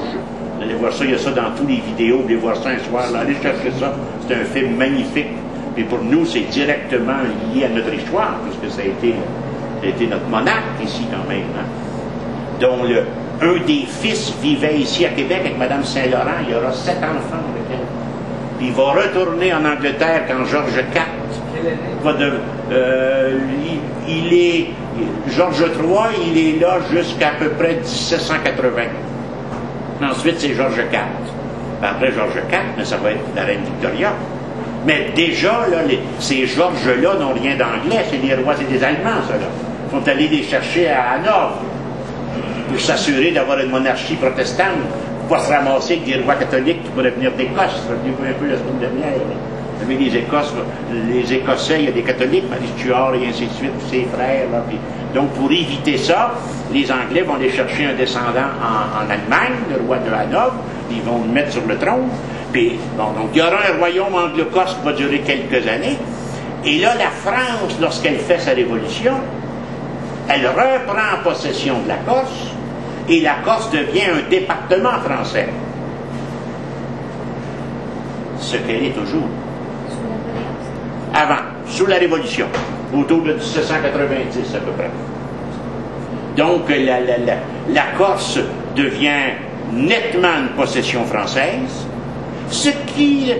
Speaker 1: Vous allez voir ça, il y a ça dans tous les vidéos, vous allez voir ça un soir, là, allez chercher ça. C'est un film magnifique. Et pour nous, c'est directement lié à notre histoire, puisque ça a été notre monarque ici quand même. Hein. Dont un des fils vivait ici à Québec avec Mme Saint-Laurent. Il y aura 7 enfants avec elle. Puis il va retourner en Angleterre quand Georges IV va de... Georges III, il est là jusqu'à peu près 1780. Ensuite, c'est Georges IV. Après Georges IV, mais ça va être la reine Victoria. Mais déjà, là, ces Georges-là n'ont rien d'anglais, c'est des rois, c'est des Allemands, ça, là. Ils sont allés les chercher à Hanovre pour s'assurer d'avoir une monarchie protestante, pour pas se ramasser avec des rois catholiques qui pourraient venir d'Écosse. Rappelez-vous un peu la semaine dernière. Vous savez, les Écossais, il y a des catholiques, Marie Stuart et ainsi de suite, ses frères. Là, puis, donc, pour éviter ça, les Anglais vont aller chercher un descendant en Allemagne, le roi de Hanovre, ils vont le mettre sur le trône. Puis, bon, donc, il y aura un royaume anglo-corse qui va durer quelques années. Et là, la France, lorsqu'elle fait sa révolution, elle reprend possession de la Corse et la Corse devient un département français. Ce qu'elle est toujours. Avant, sous la Révolution, autour de 1790 à peu près. Donc la Corse devient nettement une possession française, ce qui,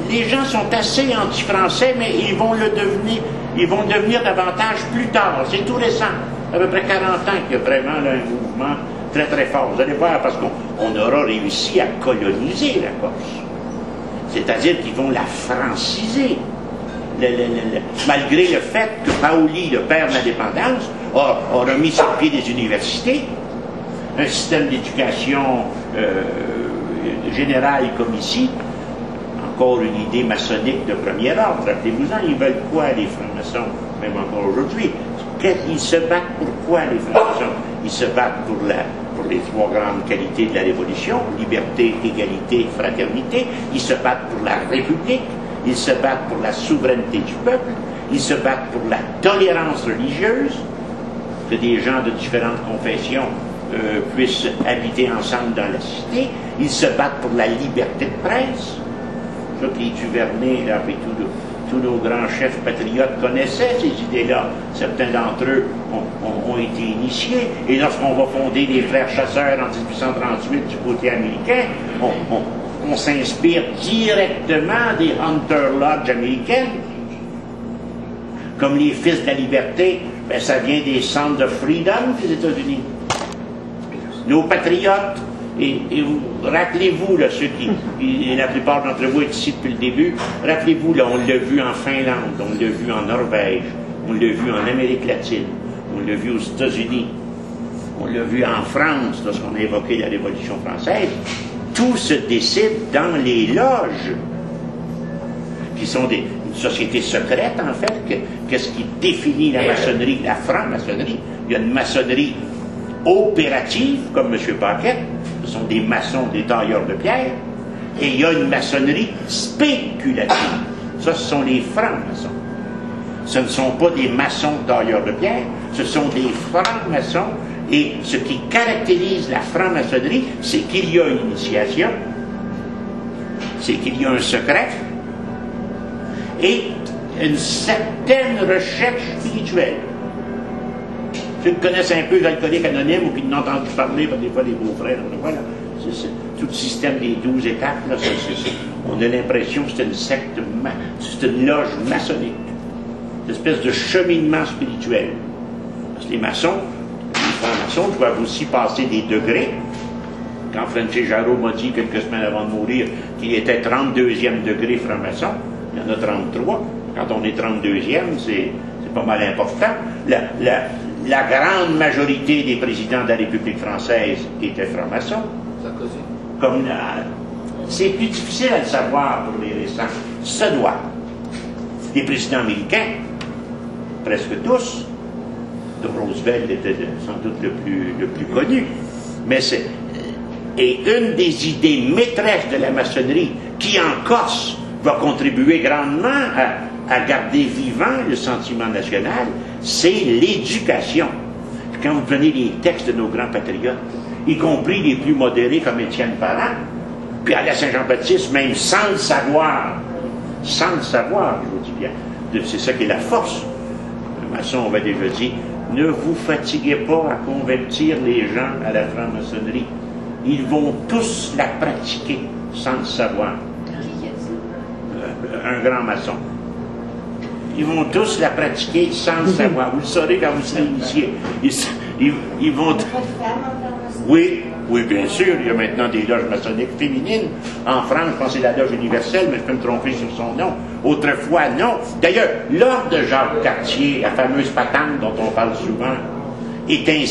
Speaker 1: les gens sont assez anti-français, mais ils vont devenir davantage plus tard. C'est tout récent, à peu près 40 ans qu'il y a vraiment là, un mouvement très très fort. Vous allez voir, parce qu'on aura réussi à coloniser la Corse. C'est-à-dire qu'ils vont la franciser. Malgré le fait que Paoli, le père de l'indépendance, a remis sur pied des universités, un système d'éducation générale comme ici, encore une idée maçonnique de premier ordre. Rappelez-vous-en, ils veulent quoi les francs-maçons, même encore aujourd'hui? Ils se battent pour quoi les francs-maçons? Ils se battent pour les trois grandes qualités de la Révolution, liberté, égalité, fraternité. Ils se battent pour la République. Ils se battent pour la souveraineté du peuple, ils se battent pour la tolérance religieuse, que des gens de différentes confessions puissent habiter ensemble dans la cité, ils se battent pour la liberté de presse, ça qui est Duvernay, là, et tous nos grands chefs patriotes connaissaient ces idées-là, certains d'entre eux ont été initiés, et lorsqu'on va fonder les frères chasseurs en 1838 du côté américain, on s'inspire directement des Hunter Lodge américaines. Comme les Fils de la Liberté, ben, ça vient des Sons of Freedom des États-Unis. Nos patriotes, et rappelez-vous, là, ceux et la plupart d'entre vous êtes ici depuis le début, rappelez-vous, là, on l'a vu en Finlande, on l'a vu en Norvège, on l'a vu en Amérique latine, on l'a vu aux États-Unis, on l'a vu en France lorsqu'on a évoqué la Révolution française. Tout se décide dans les loges, qui sont une société secrète, en fait. Qu'est-ce qui définit la maçonnerie, la franc-maçonnerie? Il y a une maçonnerie opérative, comme M. Paquette, ce sont des maçons, des tailleurs de pierre, et il y a une maçonnerie spéculative. Ça, ce sont les francs-maçons. Ce ne sont pas des maçons tailleurs de pierre, ce sont des francs-maçons. Et ce qui caractérise la franc-maçonnerie, c'est qu'il y a une initiation, c'est qu'il y a un secret et une certaine recherche spirituelle. Ceux qui connaissent un peu l'alcoolique anonyme ou qui n'ont entendu parler par des fois les beaux-frères, voilà, c'est tout le système des 12 étapes, là, on a l'impression que c'est une secte, c'est une loge maçonnique, une espèce de cheminement spirituel. Parce que les maçons doivent aussi passer des degrés. Quand Frenchy Jarreau m'a dit quelques semaines avant de mourir qu'il était 32e degré franc-maçon, il y en a 33. Quand on est 32e, c'est pas mal important. La grande majorité des présidents de la République française étaient francs-maçons. C'est plus difficile à le savoir pour les récents. Ça doit. Les présidents américains, presque tous, Roosevelt était sans doute le plus connu, mais et une des idées maîtresses de la maçonnerie qui en Corse va contribuer grandement à garder vivant le sentiment national, c'est l'éducation. Quand vous prenez les textes de nos grands patriotes, y compris les plus modérés comme Étienne Parent, puis à la Saint-Jean-Baptiste, même sans le savoir, je vous dis bien, c'est ça qui est la force. Le maçon, on va déjà dire, ne vous fatiguez pas à convertir les gens à la franc-maçonnerie. Ils vont tous la pratiquer sans le savoir. Un grand maçon. Ils vont tous la pratiquer sans le savoir. Vous le saurez quand vous serez initié. Ils vont... Oui, bien sûr. Il y a maintenant des loges maçonniques féminines. En France, je pense que c'est la loge universelle, mais je peux me tromper sur son nom. Autrefois, non. D'ailleurs, l'ordre de Jacques Cartier, la fameuse patente dont on parle souvent, était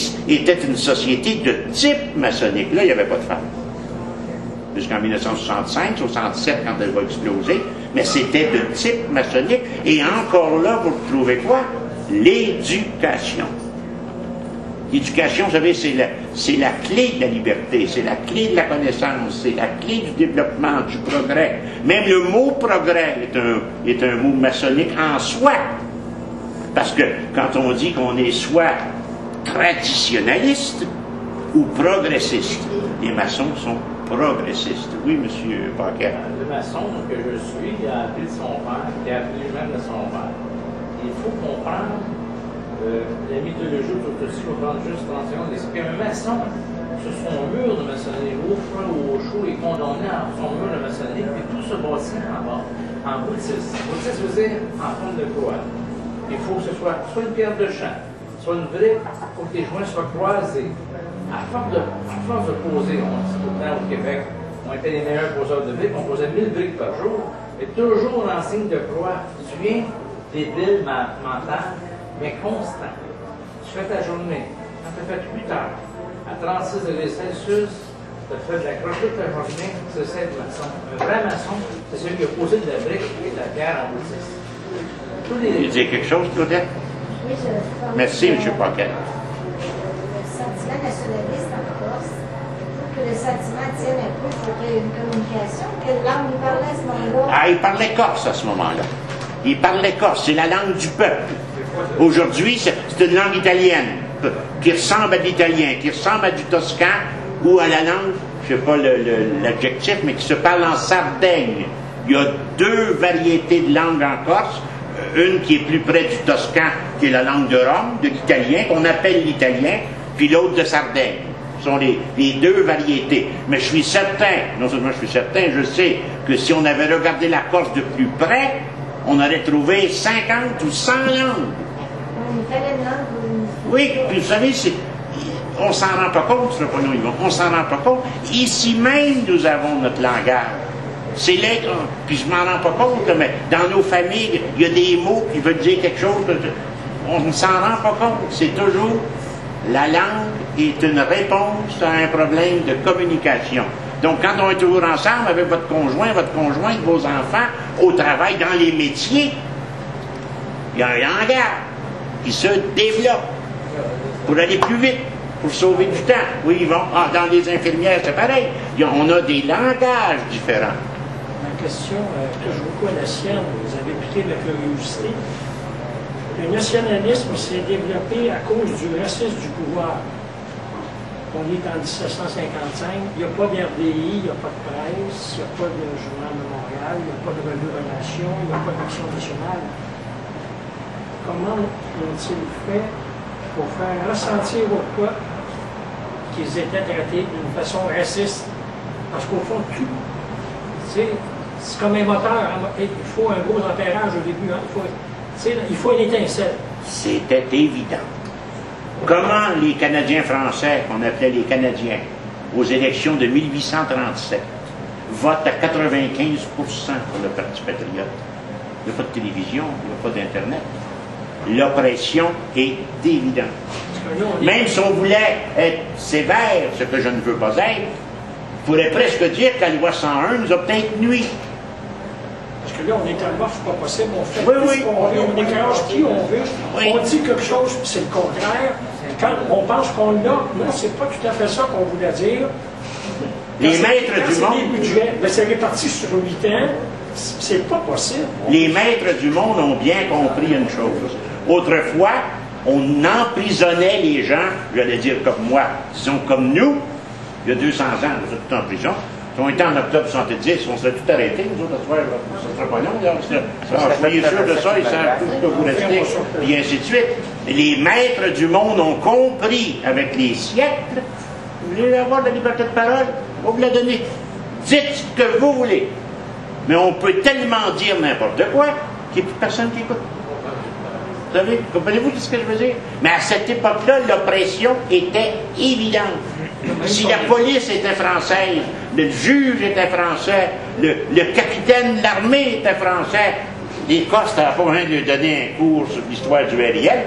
Speaker 1: une société de type maçonnique. Là, il n'y avait pas de femmes. Jusqu'en 1965, 67, quand elle va exploser. Mais c'était de type maçonnique. Et encore là, vous retrouvez quoi? L'éducation. L'éducation, vous savez, c'est la clé de la liberté, c'est la clé de la connaissance, c'est la clé du développement, du progrès. Même le mot progrès est un mot maçonnique en soi. Parce que quand on dit qu'on est soit traditionnaliste, ou progressistes? Les maçons sont progressistes. Oui, M. Paquet.
Speaker 4: Le maçon que je suis, il a appris de son père, qui a appris lui-même de son père. Il faut comprendre la mythologie autour de ce qu'on prend juste 30 secondes. C'est qu'un maçon, sur son mur de maçonnerie, au froid ou au chaud, est condamné à son mur de maçonnerie, puis tout se bâtit en bas, en boutisme. Boutisme veut dire en forme de croix. Il faut que ce soit une pierre de champ, soit une brique, il faut que les joints soient croisés. À force de poser, on dit tout le temps au Québec, on était les meilleurs poseurs de briques, on posait 1000 briques par jour, et toujours en signe de croix. Tu viens débile mental, mais constant. Tu fais ta journée, quand tu as fait 8 heures, à 36 degrés Celsius, tu as fait de la croix toute ta journée, c'est ça être maçon. Un vrai maçon, c'est celui qui a posé de la brique et de la pierre en boutisme.
Speaker 1: Vous dites quelque chose, Claudette?
Speaker 5: Oui,
Speaker 1: Merci, M. Paquet.
Speaker 5: Le sentiment nationaliste en Corse, pour que le sentiment tienne un peu, il faut qu'il y ait une communication. Quelle langue il parlait à ce moment-là?
Speaker 1: Ah, il parlait corse à ce moment-là. Il parlait corse, c'est la langue du peuple. Aujourd'hui, c'est une langue italienne, qui ressemble à l'italien, qui ressemble à du toscan, ou à la langue, je ne sais pas l'adjectif, mais qui se parle en Sardaigne. Il y a deux variétés de langues en Corse. Une qui est plus près du toscan, qui est la langue de Rome, de l'italien, qu'on appelle l'italien, puis l'autre de Sardaigne. Ce sont les deux variétés. Mais je suis certain, non seulement je suis certain, je sais que si on avait regardé la Corse de plus près, on aurait trouvé 50 ou 100 langues.
Speaker 5: Il fallait une langue.
Speaker 1: Oui, puis vous savez, on s'en rend pas compte, ce Pognon Yvon, on s'en rend pas compte. Ici même, nous avons notre langage. C'est là, puis je m'en rends pas compte, mais dans nos familles, il y a des mots qui veulent dire quelque chose, on ne s'en rend pas compte. C'est toujours, la langue est une réponse à un problème de communication. Donc, quand on est toujours ensemble avec votre conjointe, vos enfants, au travail, dans les métiers, il y a un langage qui se développe pour aller plus vite, pour sauver du temps. Oui, ils vont. Ah, dans les infirmières, c'est pareil. On a des langages différents.
Speaker 2: Ma question touche beaucoup à la sienne. Vous avez piqué de la curiosité. Le nationalisme s'est développé à cause du racisme du pouvoir. On est en 1755, il n'y a pas d'RDI, il n'y a pas de presse, il n'y a pas de Journal de Montréal, il n'y a pas de revue Relation, il n'y a pas d'Action nationale. Comment ont-ils fait pour faire ressentir au peuple qu'ils étaient traités d'une façon raciste? Parce qu'au fond, tout, c'est comme un moteur, il faut un gros ampérage au début, hein, il faut une étincelle.
Speaker 1: C'était évident. Comment les Canadiens français, qu'on appelait les Canadiens, aux élections de 1837, votent à 95% pour le Parti patriote? Il n'y a pas de télévision, il n'y a pas d'Internet. L'oppression est évidente. Même si on voulait être sévère, ce que je ne veux pas être, on pourrait presque dire que la loi 101 nous a peut-être nuit.
Speaker 2: Parce que là, on est en bas, c'est pas possible, on fait
Speaker 1: oui,
Speaker 2: tout
Speaker 1: oui.
Speaker 2: ce qu'on veut, on écrase qui on veut,
Speaker 1: oui.
Speaker 2: On dit quelque chose, puis c'est le contraire. Quand on pense qu'on l'a, non, c'est pas tout à fait ça qu'on voulait dire.
Speaker 1: Les maîtres du monde...
Speaker 2: Les budgets, c'est réparti sur 8 ans, c'est pas possible.
Speaker 1: Les maîtres du monde ont bien compris une chose. Autrefois, on emprisonnait les gens, j'allais dire comme moi, disons comme nous, il y a 200 ans, nous sommes tous en prison. Si on était en octobre 70, on serait tout arrêtés, nous autres, ça serait pas long. Soyez sûrs de ça, ils savent tout ce que vous restez, et ainsi de suite. Les maîtres du monde ont compris, avec les siècles, vous voulez avoir de la liberté de parole, on vous la donner. Dites ce que vous voulez. Mais on peut tellement dire n'importe quoi qu'il n'y a plus personne qui écoute. Vous savez, comprenez-vous ce que je veux dire? Mais à cette époque-là, l'oppression était évidente. Si la police était française, le juge était français, le capitaine de l'armée était français, les Corses n'avaient pas besoin de lui donner un cours sur l'histoire du réel.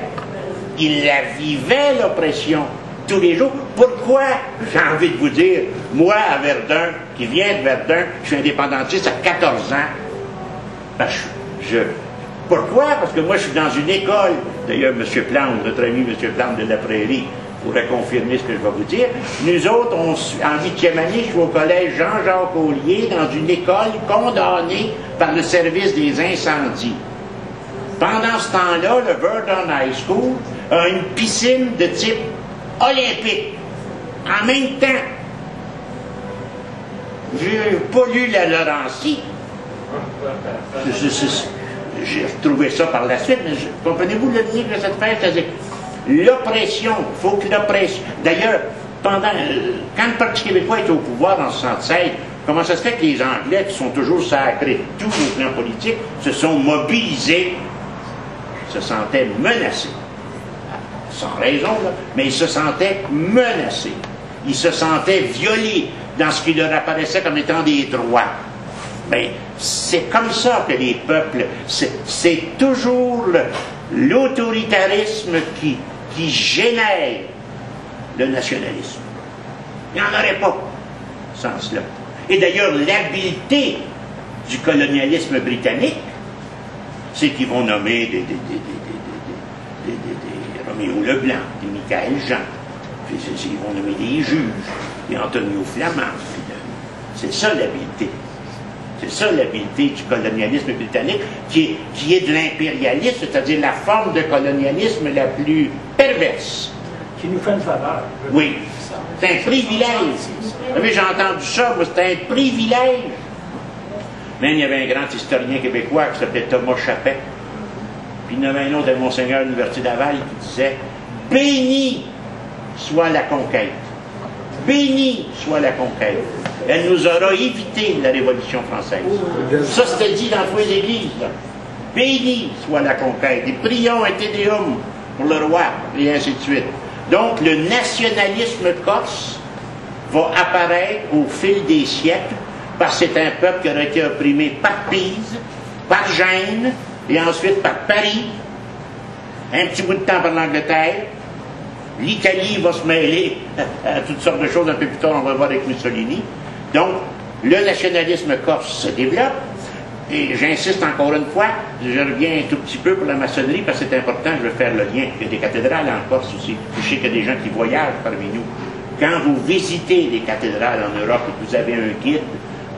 Speaker 1: Ils la vivaient, l'oppression, tous les jours. Pourquoi? J'ai envie de vous dire, moi, à Verdun, qui viens de Verdun, je suis indépendantiste à 14 ans. Ben, pourquoi? Parce que moi, je suis dans une école. D'ailleurs, M. Plante, notre ami M. Plante de la Prairie, pourrait confirmer ce que je vais vous dire. Nous autres, en 8e année, je suis au collège Jean-Jacques Ollier, dans une école condamnée par le service des incendies. Pendant ce temps-là, le Verdun High School a une piscine de type olympique. En même temps, j'ai pas lu la Laurentie. J'ai retrouvé ça par la suite, mais comprenez-vous le lien que cette fête, c'est-à-dire l'oppression, il faut que l'oppression. D'ailleurs, quand le Parti québécois était au pouvoir en 1976, comment ça se fait que les Anglais, qui sont toujours sacrés tout au plan politique, se sont mobilisés, se sentaient menacés. Sans raison, là, mais ils se sentaient menacés. Ils se sentaient violés dans ce qui leur apparaissait comme étant des droits. Mais c'est comme ça que les peuples, c'est toujours l'autoritarisme qui génère le nationalisme. Il n'y en aurait pas sans cela. Et d'ailleurs, l'habileté du colonialisme britannique, c'est qu'ils vont nommer des Roméo Leblanc, des Michael Jean, puis ils vont nommer des juges, des Antonio Flamand. C'est ça l'habileté. C'est ça l'habileté du colonialisme britannique, qui est de l'impérialisme, c'est-à-dire la forme de colonialisme la plus perverse.
Speaker 2: Qui nous fait une faveur.
Speaker 1: Oui. C'est un privilège. Vous savez, j'ai entendu ça, moi, c'était un privilège. Même il y avait un grand historien québécois qui s'appelait Thomas Chappet. Puis il y en avait un autre de Monseigneur de l'Université Laval qui disait « Béni soit la conquête. Béni soit la conquête. Elle nous aura évité la Révolution française. » Ça, c'était dit dans toutes les églises. Là. Béni soit la conquête. Et prions et te deum pour le roi, et ainsi de suite. Donc, le nationalisme corse va apparaître au fil des siècles, parce que c'est un peuple qui aurait été opprimé par Pise, par Gênes, et ensuite par Paris, un petit bout de temps par l'Angleterre. L'Italie va se mêler à toutes sortes de choses un peu plus tard, on va voir avec Mussolini. Donc, le nationalisme corse se développe, et j'insiste encore une fois, je reviens un tout petit peu pour la maçonnerie, parce que c'est important, je vais faire le lien. Il y a des cathédrales en Corse aussi. Je sais qu'il y a des gens qui voyagent parmi nous. Quand vous visitez des cathédrales en Europe et que vous avez un guide,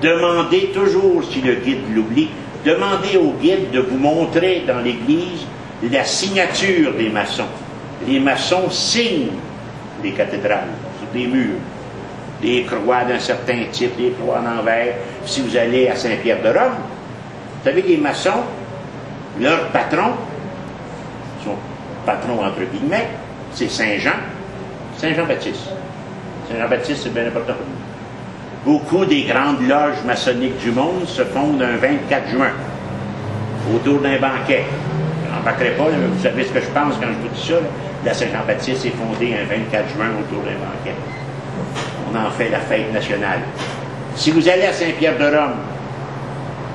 Speaker 1: demandez toujours, si le guide l'oublie, demandez au guide de vous montrer dans l'église la signature des maçons. Les maçons signent les cathédrales sur des murs, des croix d'un certain type, des croix en envers. Si vous allez à Saint-Pierre-de-Rome, vous savez, les maçons, leur patron, son patron entre guillemets, c'est Saint-Jean, Saint-Jean-Baptiste. Saint-Jean-Baptiste, c'est bien important pour nous. Beaucoup des grandes loges maçonniques du monde se fondent un 24 juin, autour d'un banquet. Je n'embarquerai pas, mais vous savez ce que je pense quand je vous dis ça. Là. La Saint-Jean-Baptiste est fondée un 24 juin autour d'un banquet. On en fait la fête nationale. Si vous allez à Saint-Pierre-de-Rome,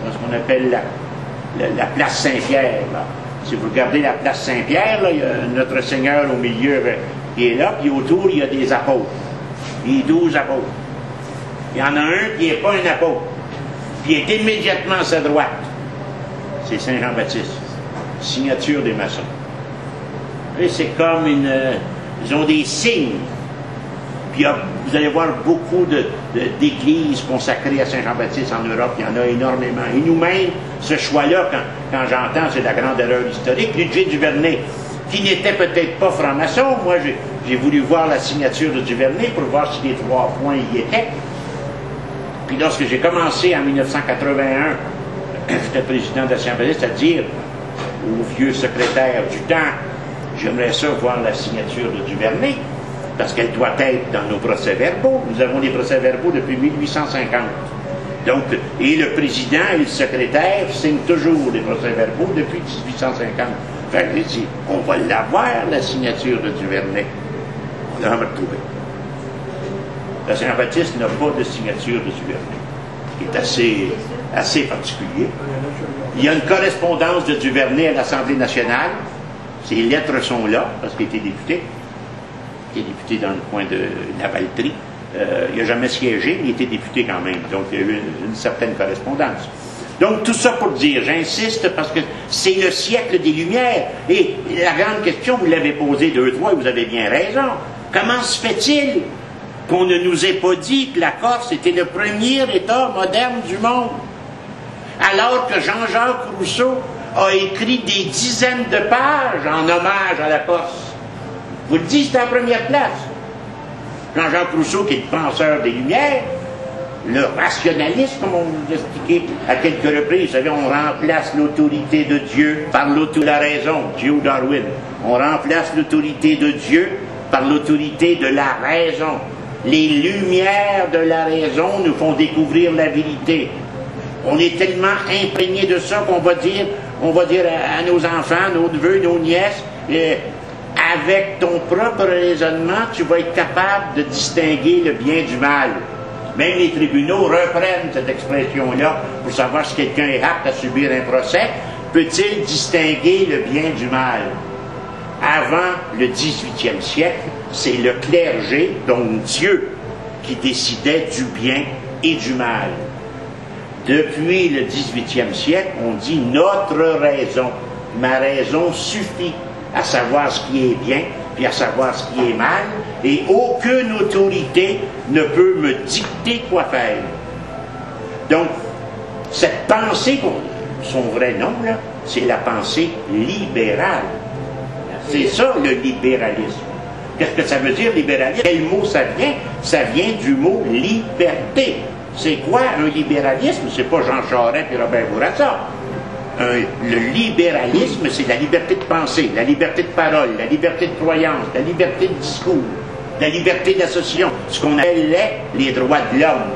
Speaker 1: dans ce qu'on appelle la place Saint-Pierre, là. Si vous regardez la place Saint-Pierre, là, il y a notre Seigneur au milieu qui est là, puis autour, il y a des apôtres. Les 12 apôtres. Il y en a un qui n'est pas un apôtre, puis est immédiatement à sa droite. C'est Saint Jean-Baptiste. Signature des maçons. Et c'est comme ils ont des signes. Puis vous allez voir beaucoup d'églises consacrées à Saint Jean-Baptiste en Europe. Il y en a énormément. Et nous-mêmes, ce choix-là, quand j'entends, c'est la grande erreur historique. Ludger Duvernay, qui n'était peut-être pas franc-maçon, moi j'ai voulu voir la signature de Duvernay pour voir si les 3 points y étaient. Puis lorsque j'ai commencé en 1981, j'étais président de la Saint-Baptiste, c'est-à-dire au vieux secrétaire du temps, j'aimerais ça voir la signature de Duvernay, parce qu'elle doit être dans nos procès-verbaux. Nous avons des procès-verbaux depuis 1850. Donc, et le président et le secrétaire signent toujours les procès-verbaux depuis 1850. Fait que dit, on va l'avoir, la signature de Duvernay. On l'a retrouvé. La Saint-Baptiste n'a pas de signature de Duvernay, qui est assez particulier. Il y a une correspondance de Duvernay à l'Assemblée nationale. Ses lettres sont là, parce qu'il était député. Il était député dans le coin de Lavaltrie. Il n'a jamais siégé, mais il était député quand même. Donc, il y a eu une certaine correspondance. Donc, tout ça pour dire, j'insiste, parce que c'est le siècle des Lumières. Et la grande question, vous l'avez posée 2, 3, et vous avez bien raison. Comment se fait-il qu'on ne nous ait pas dit que la Corse était le premier État moderne du monde? Alors que Jean-Jacques Rousseau a écrit des dizaines de pages en hommage à la Corse. Vous le dites, c'est en première place. Jean-Jacques Rousseau, qui est le penseur des Lumières, le rationalisme, comme on vous expliqué à quelques reprises. Vous savez, on remplace l'autorité de Dieu par l'autorité de la raison, Dieu ou Darwin. On remplace l'autorité de Dieu par l'autorité de la raison. Les lumières de la raison nous font découvrir la vérité. On est tellement imprégné de ça qu'on va dire à nos enfants, nos neveux, nos nièces, avec ton propre raisonnement, tu vas être capable de distinguer le bien du mal. Même les tribunaux reprennent cette expression-là pour savoir si quelqu'un est apte à subir un procès. Peut-il distinguer le bien du mal? Avant le 18e siècle, c'est le clergé, donc Dieu, qui décidait du bien et du mal. Depuis le 18e siècle, on dit notre raison, ma raison suffit à savoir ce qui est bien puis à savoir ce qui est mal, et aucune autorité ne peut me dicter quoi faire. Donc, cette pensée, son vrai nom, là, c'est la pensée libérale. C'est ça, le libéralisme. Qu'est-ce que ça veut dire, libéralisme? Quel mot ça vient? Ça vient du mot liberté. C'est quoi un libéralisme? C'est pas Jean Charest et Robert Bourassa. Le libéralisme, c'est la liberté de penser, la liberté de parole, la liberté de croyance, la liberté de discours, la liberté d'association, ce qu'on appelait les droits de l'homme.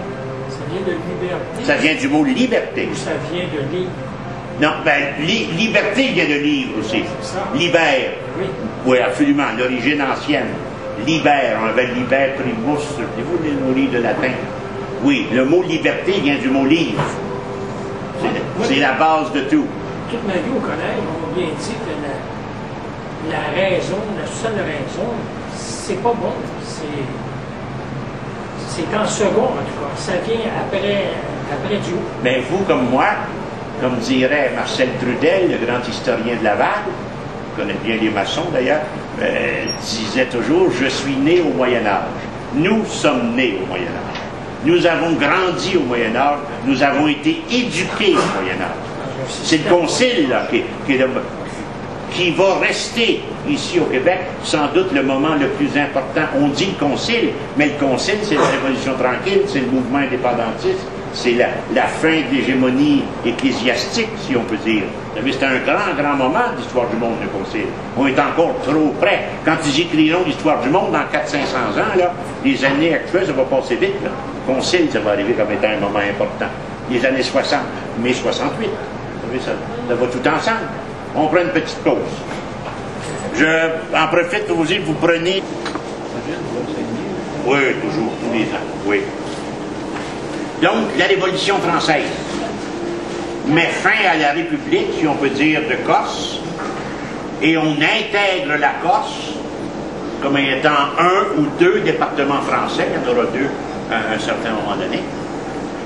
Speaker 2: Ça vient de liberté?
Speaker 1: Ça vient du mot liberté.
Speaker 2: Ou ça vient de livre?
Speaker 1: Non, liberté vient de livre aussi. Libère.
Speaker 2: Oui.
Speaker 1: Oui, absolument, l'origine ancienne. Libère, on avait liber primus, vous le livre de latin. Oui, le mot liberté vient du mot livre. C'est la base de tout.
Speaker 2: Toute ma vie au collège, on m'a bien dit que la raison, la seule raison, c'est pas bon. C'est en second, en tout cas. Ça vient après Dieu.
Speaker 1: Mais vous, comme moi, comme dirait Marcel Trudel, le grand historien de Laval, qui connaît bien les maçons d'ailleurs, disait toujours « Je suis né au Moyen-Âge ». Nous sommes nés au Moyen-Âge. Nous avons grandi au Moyen-Âge, nous avons été éduqués au Moyen-Âge. C'est le Concile là, qui va rester ici au Québec, sans doute le moment le plus important. On dit le Concile, mais le Concile, c'est la Révolution tranquille, c'est le mouvement indépendantiste, c'est la fin de l'hégémonie ecclésiastique, si on peut dire. Vous savez, c'est un grand moment de l'histoire du monde, le Concile. On est encore trop près. Quand ils écriront l'histoire du monde dans 400-500 ans, là, les années actuelles, ça va passer vite. Là. Le Concile, ça va arriver comme étant un moment important. Les années 60, mai 68. Vous savez, ça va tout ensemble. On prend une petite pause. Je en profite pour vous dire, vous prenez... Oui, toujours, tous les ans, oui. Donc, la Révolution française met fin à la République, si on peut dire, de Corse, et on intègre la Corse comme étant un ou deux départements français, il y en aura deux à un certain moment donné.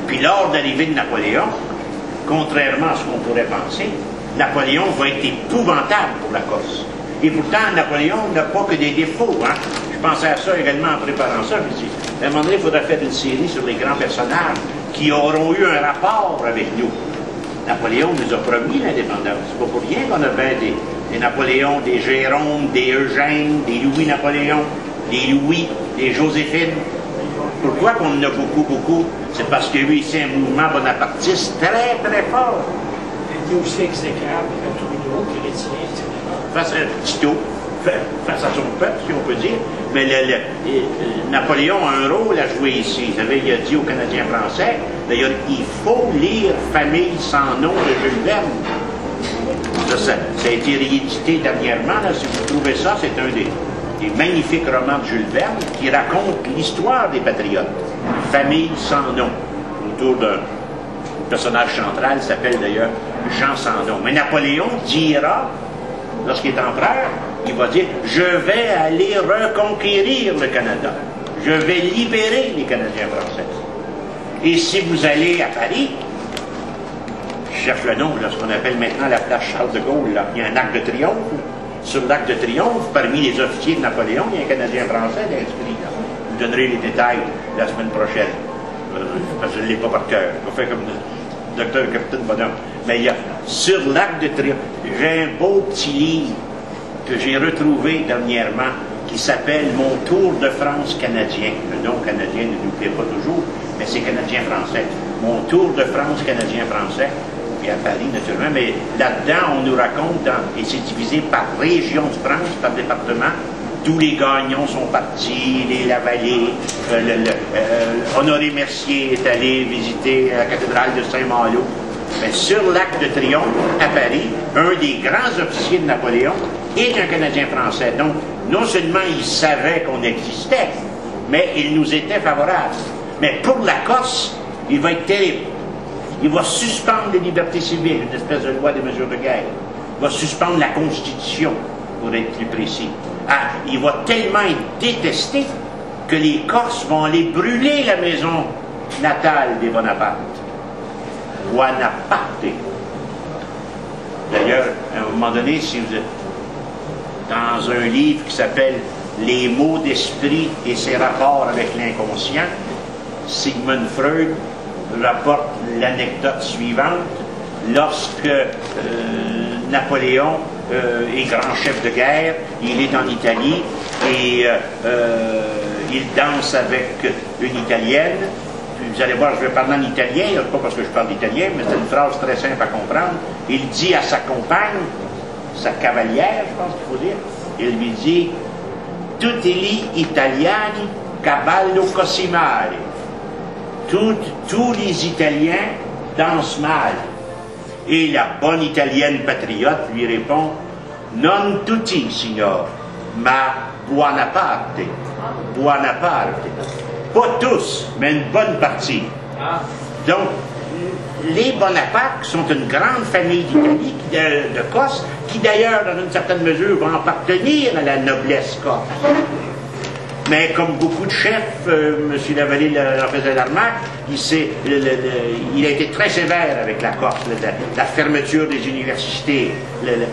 Speaker 1: Puis lors de l'arrivée de Napoléon, contrairement à ce qu'on pourrait penser, Napoléon va être épouvantable pour la Corse. Et pourtant, Napoléon n'a pas que des défauts. Hein? Je pensais à ça également en préparant ça. Je me dis, à un moment donné, il faudrait faire une série sur les grands personnages qui auront eu un rapport avec nous. Napoléon nous a promis l'indépendance. C'est pas pour rien qu'on avait des Napoléons, des Jérôme, des Eugène, des Louis-Napoléon, des Louis, des Joséphine. Pourquoi qu'on en a beaucoup? C'est parce qu'il y a eu ici un mouvement bonapartiste très, très fort.
Speaker 2: Il y a aussi exécrable, Trudeau, chrétien, etc.
Speaker 1: Face à Tito, face à son peuple, si on peut dire. Mais Napoléon a un rôle à jouer ici. Vous savez, il a dit aux Canadiens français, d'ailleurs, il faut lire Famille sans nom de Jules Verne. Ça a été réédité dernièrement. Là, si vous trouvez ça, c'est un des magnifiques romans de Jules Verne qui raconte l'histoire des patriotes. Famille sans nom, autour d'un personnage central, s'appelle d'ailleurs Jean sans nom. Mais Napoléon dira, lorsqu'il est empereur, il va dire « Je vais aller reconquérir le Canada. Je vais libérer les Canadiens français. » Et si vous allez à Paris, je cherche le nom, là, ce qu'on appelle maintenant la place Charles de Gaulle, là, il y a un arc de triomphe. Sur l'arc de triomphe, parmi les officiers de Napoléon, il y a un Canadien français inscrit. Je vous donnerai les détails la semaine prochaine. Parce que je ne l'ai pas par cœur. On fait comme le docteur Capitaine Bonhomme. Mais il y a, sur l'arc de triomphe, j'ai un beau petit livre que j'ai retrouvé dernièrement qui s'appelle Mon Tour de France canadien. Le nom canadien ne nous plaît pas toujours, mais c'est canadien-français. Mon Tour de France canadien-français, puis à Paris naturellement, mais là-dedans, on nous raconte, et c'est divisé par région de France, par département, d'où les gagnants sont partis, les Lavallée, Honoré Mercier est allé visiter la cathédrale de Saint-Malo. Mais sur l'Arc de Triomphe, à Paris, un des grands officiers de Napoléon est un Canadien français. Donc, non seulement il savait qu'on existait, mais il nous était favorable. Mais pour la Corse, il va être terrible. Il va suspendre les libertés civiles, une espèce de loi des mesures de guerre. Il va suspendre la Constitution, pour être plus précis. Ah, il va tellement être détesté que les Corses vont aller brûler la maison natale des Bonaparte. Buonaparte. D'ailleurs, à un moment donné, si vous êtes dans un livre qui s'appelle Les mots d'esprit et ses rapports avec l'inconscient, Sigmund Freud rapporte l'anecdote suivante. Lorsque Napoléon est grand chef de guerre, il est en Italie et il danse avec une Italienne. Vous allez voir, je vais parler en italien, pas parce que je parle italien, mais c'est une phrase très simple à comprendre. Il dit à sa compagne, sa cavalière, je pense qu'il faut dire, il lui dit « Tutti gli italiani cavallo così male ». Tous les Italiens dansent mal. Et la bonne italienne patriote lui répond « Non tutti, signor, ma Buonaparte, Buonaparte ». Pas tous, mais une bonne partie. Donc, les Bonaparte sont une grande famille d'Italie, de Corse, qui d'ailleurs, dans une certaine mesure, vont appartenir à la noblesse corse. Mais comme beaucoup de chefs, M. Lavallée en faisait la remarque, il a été très sévère avec la Corse, la fermeture des universités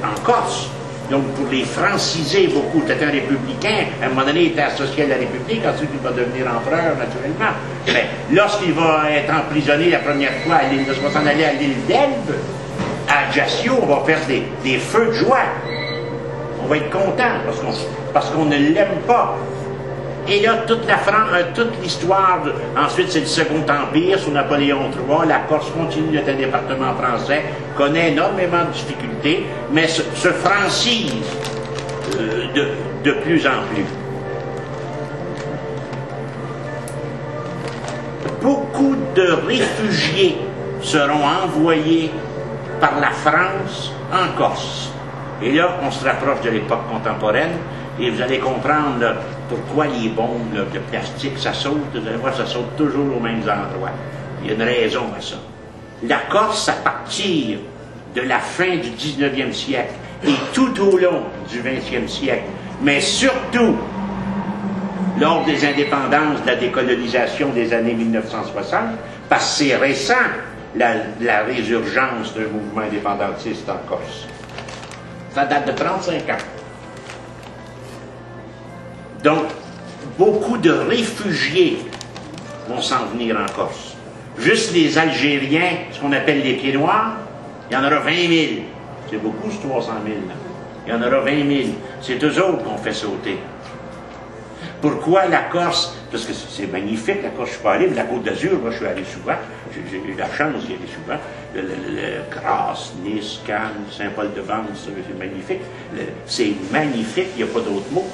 Speaker 1: en Corse. Donc, pour les franciser beaucoup, c'était un républicain, à un moment donné, il était associé à la République, ensuite il va devenir empereur, naturellement. Mais lorsqu'il va être emprisonné la première fois à l'île, lorsqu'on va s'en aller à l'île d'Elbe, à Ajaccio, on va faire des feux de joie. On va être content parce qu'on ne l'aime pas. Et là, toute l'histoire, ensuite c'est le Second Empire, sous Napoléon III, la Corse continue d'être un département français, connaît énormément de difficultés, mais se francise de plus en plus. Beaucoup de réfugiés seront envoyés par la France en Corse. Et là, on se rapproche de l'époque contemporaine, et vous allez comprendre là, pourquoi les bombes là, de plastique, ça saute. Vous allez voir, ça saute toujours aux mêmes endroits. Il y a une raison à ça. La Corse, à partir de la fin du 19e siècle et tout au long du 20e siècle, mais surtout lors des indépendances de la décolonisation des années 1960, parce que c'est récent, la résurgence d'un mouvement indépendantiste en Corse. Ça date de 35 ans. Donc, beaucoup de réfugiés vont s'en venir en Corse. Juste les Algériens, ce qu'on appelle les pieds noirs, il y en aura 20 000. C'est beaucoup, ce 300 000. Là. Il y en aura 20 000. C'est eux autres qu'on fait sauter. Pourquoi la Corse? Parce que c'est magnifique, la Corse, je suis pas allé, mais la Côte d'Azur, moi, je suis allé souvent. J'ai eu la chance d'y aller souvent. Grasse, Nice, Cannes, Saint-Paul-de-Vence, c'est magnifique. C'est magnifique, il n'y a pas d'autre mot.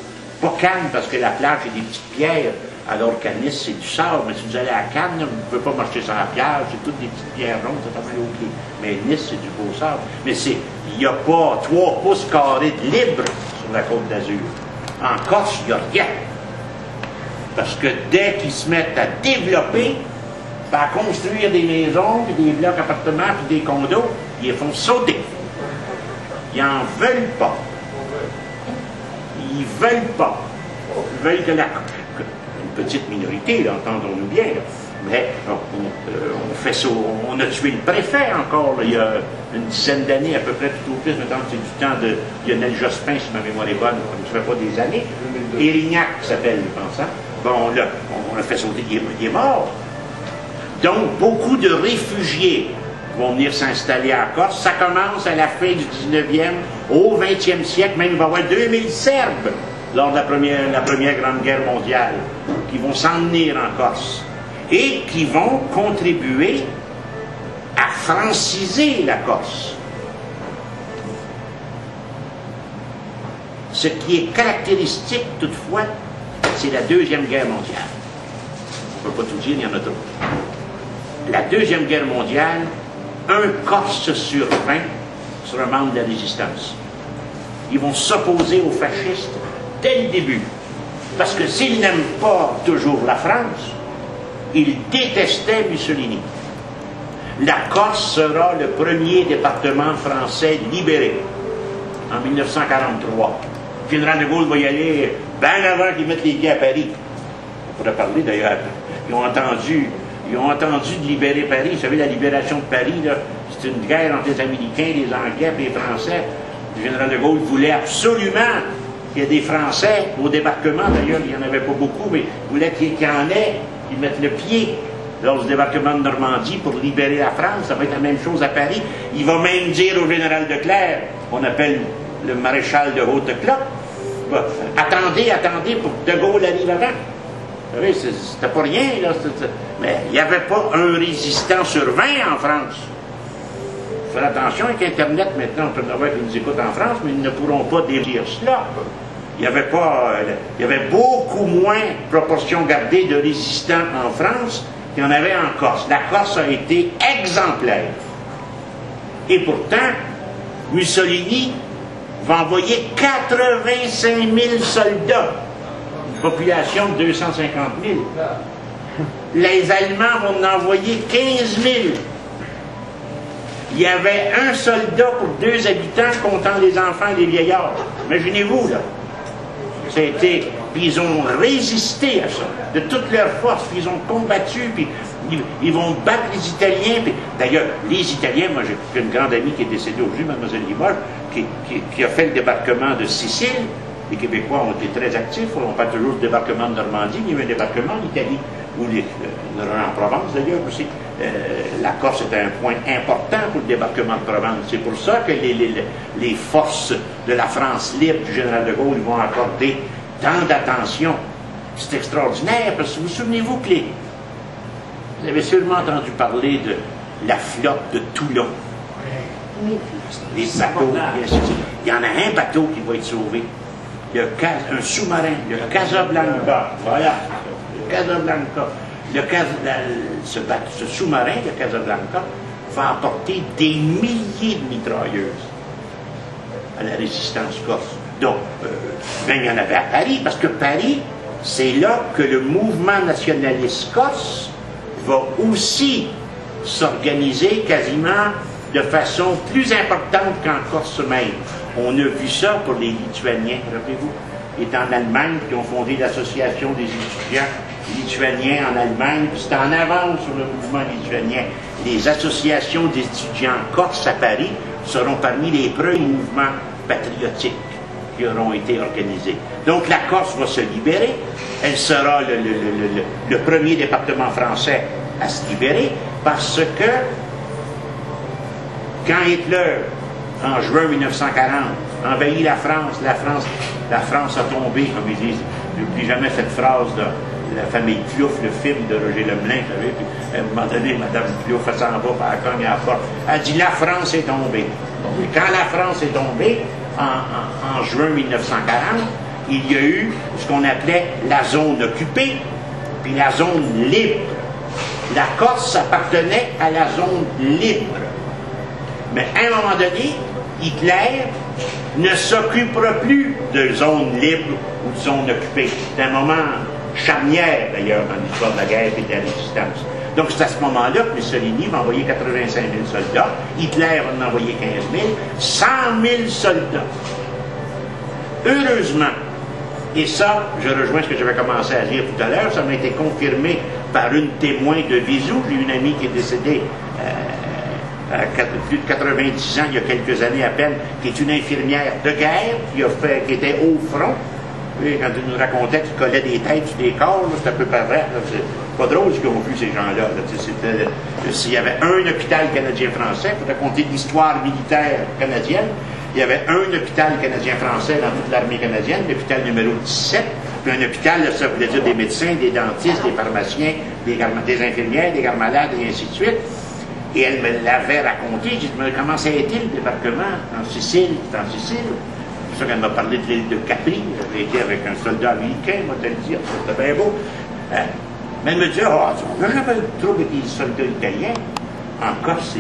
Speaker 1: Pas Cannes, parce que la plage, c'est des petites pierres, alors qu'à Nice, c'est du sable. Mais si vous allez à Cannes, vous ne pouvez pas marcher sur la plage, c'est toutes des petites pierres rondes, c'est pas mal au pied. Mais Nice, c'est du beau sable. Mais il n'y a pas 3 pouces carrés de libre sur la Côte d'Azur. En Corse, il n'y a rien. Parce que dès qu'ils se mettent à développer, à construire des maisons, puis des blocs appartements, puis des condos, ils les font sauter. Ils n'en veulent pas. Ils veulent pas. Ils veulent que une petite minorité, là, entendons-nous bien, là. Mais on fait ça, on a tué le préfet encore, là, il y a une dizaine d'années, à peu près, tout au plus, maintenant c'est du temps de Lionel Jospin, si ma mémoire est bonne, on ne fait pas des années. Érignac s'appelle, je pense, hein? Bon, là, on a fait sauter, il est mort. Donc, beaucoup de réfugiés vont venir s'installer en Corse. Ça commence à la fin du 19e, au 20e siècle, même il va y avoir 2000 Serbes lors de la première Grande Guerre mondiale, qui vont s'emmener en Corse et qui vont contribuer à franciser la Corse. Ce qui est caractéristique, toutefois, c'est la Deuxième Guerre mondiale. On ne peut pas tout dire, il y en a d'autres. La Deuxième Guerre mondiale, un Corse sur 20 sera membre de la résistance. Ils vont s'opposer aux fascistes dès le début. Parce que s'ils n'aiment pas toujours la France, ils détestaient Mussolini. La Corse sera le premier département français libéré en 1943. Le général de Gaulle va y aller bien avant qu'ils mettent les pieds à Paris. On pourrait parler d'ailleurs. Ils ont entendu de libérer Paris. Vous savez, la libération de Paris, c'est une guerre entre les Américains, les Anglais et les Français. Le général de Gaulle voulait absolument qu'il y ait des Français au débarquement. D'ailleurs, il n'y en avait pas beaucoup, mais il voulait qu'il y en ait, qu'ils mettent le pied lors du débarquement de Normandie pour libérer la France. Ça va être la même chose à Paris. Il va même dire au général Leclerc, qu'on appelle le maréchal de Haute-Cloque, attendez pour que de Gaulle arrive avant. Vous savez, c'était pas rien, là. Mais il n'y avait pas un résistant sur 20 en France. Faire attention avec Internet maintenant, on peut en avoir qui nous écoutent en France, mais ils ne pourront pas dire cela. Il y avait beaucoup moins de proportion gardée de résistants en France qu'il y en avait en Corse. La Corse a été exemplaire. Et pourtant, Mussolini va envoyer 85 000 soldats, une population de 250 000. Les Allemands vont en envoyer 15 000. Il y avait un soldat pour 2 habitants, comptant les enfants et les vieillards. Imaginez-vous, là. Puis ils ont résisté à ça, de toutes leurs forces, puis ils ont combattu, puis ils vont battre les Italiens. D'ailleurs, les Italiens, moi j'ai une grande amie qui est décédée aujourd'hui, Mlle Limoges, qui a fait le débarquement de Sicile. Les Québécois ont été très actifs, on parle toujours du débarquement de Normandie, mais il y a eu un débarquement en Italie, ou en Provence d'ailleurs aussi. La Corse est un point important pour le débarquement de Provence. C'est pour ça que les forces de la France libre du général de Gaulle vont accorder tant d'attention. C'est extraordinaire, parce que vous souvenez-vous que vous avez sûrement entendu parler de la flotte de Toulon.
Speaker 5: Oui.
Speaker 1: Les bateaux, bien sûr. Il y en a un bateau qui va être sauvé. Un sous-marin, le Casablanca. Voilà, le Casablanca. Ce sous-marin, le Casablanca, va apporter des milliers de mitrailleuses à la résistance corse. Donc, il y en avait à Paris, parce que Paris, c'est là que le mouvement nationaliste corse va aussi s'organiser quasiment de façon plus importante qu'en Corse même. On a vu ça pour les Lituaniens, rappelez-vous, qui étaient en Allemagne, qui ont fondé l'association des étudiants lituaniens en Allemagne, puis c'était en avance sur le mouvement lituanien. Les associations d'étudiants corses à Paris seront parmi les premiers mouvements patriotiques qui auront été organisés. Donc la Corse va se libérer, elle sera le premier département français à se libérer, parce que quand Hitler, en juin 1940, envahit la France a tombé, comme ils disent. Je n'oublie jamais cette phrase de La famille Plouffe, le film de Roger Lemelin, vous savez, puis à un moment donné, Mme Plouffe, elle s'en va, puis elle cogne à la porte. Elle dit, la France est tombée. Et quand la France est tombée, en juin 1940, il y a eu ce qu'on appelait la zone occupée, puis la zone libre. La Corse appartenait à la zone libre. Mais à un moment donné, Hitler ne s'occupera plus de zone libre ou de zone occupée. C'est un moment charnière, d'ailleurs, dans l'histoire de la guerre et de la résistance. Donc, c'est à ce moment-là que Mussolini va envoyer 85 000 soldats, Hitler va en envoyer 15 000, 100 000 soldats. Heureusement, et ça, je rejoins ce que j'avais commencé à dire tout à l'heure, ça m'a été confirmé par une témoin de Visou. J'ai une amie qui est décédée à plus de 90 ans, il y a quelques années à peine, qui est une infirmière de guerre, qui était au front. Et quand il nous racontait qu'il collait des têtes sur des corps, c'était un peu pas vrai. C'est pas drôle ce qu'ils ont vu, ces gens-là. S'il y avait un hôpital canadien-français, il faut raconter l'histoire militaire canadienne, Il y avait un hôpital canadien-français dans toute l'armée canadienne, l'hôpital numéro 17, puis un hôpital, là, ça voulait dire des médecins, des dentistes, des pharmaciens, des infirmières, des gardes malades, et ainsi de suite. Et elle me l'avait raconté. J'ai dit, mais comment ça a été le débarquement en Sicile? C'est en Sicile. C'est pour ça qu'elle m'a parlé de l'île de Capri. J'avais été avec un soldat américain, moi, te le dire, c'était bien beau. Mais elle me dit, on n'a jamais eu de trouble avec les soldats italiens. En Corse,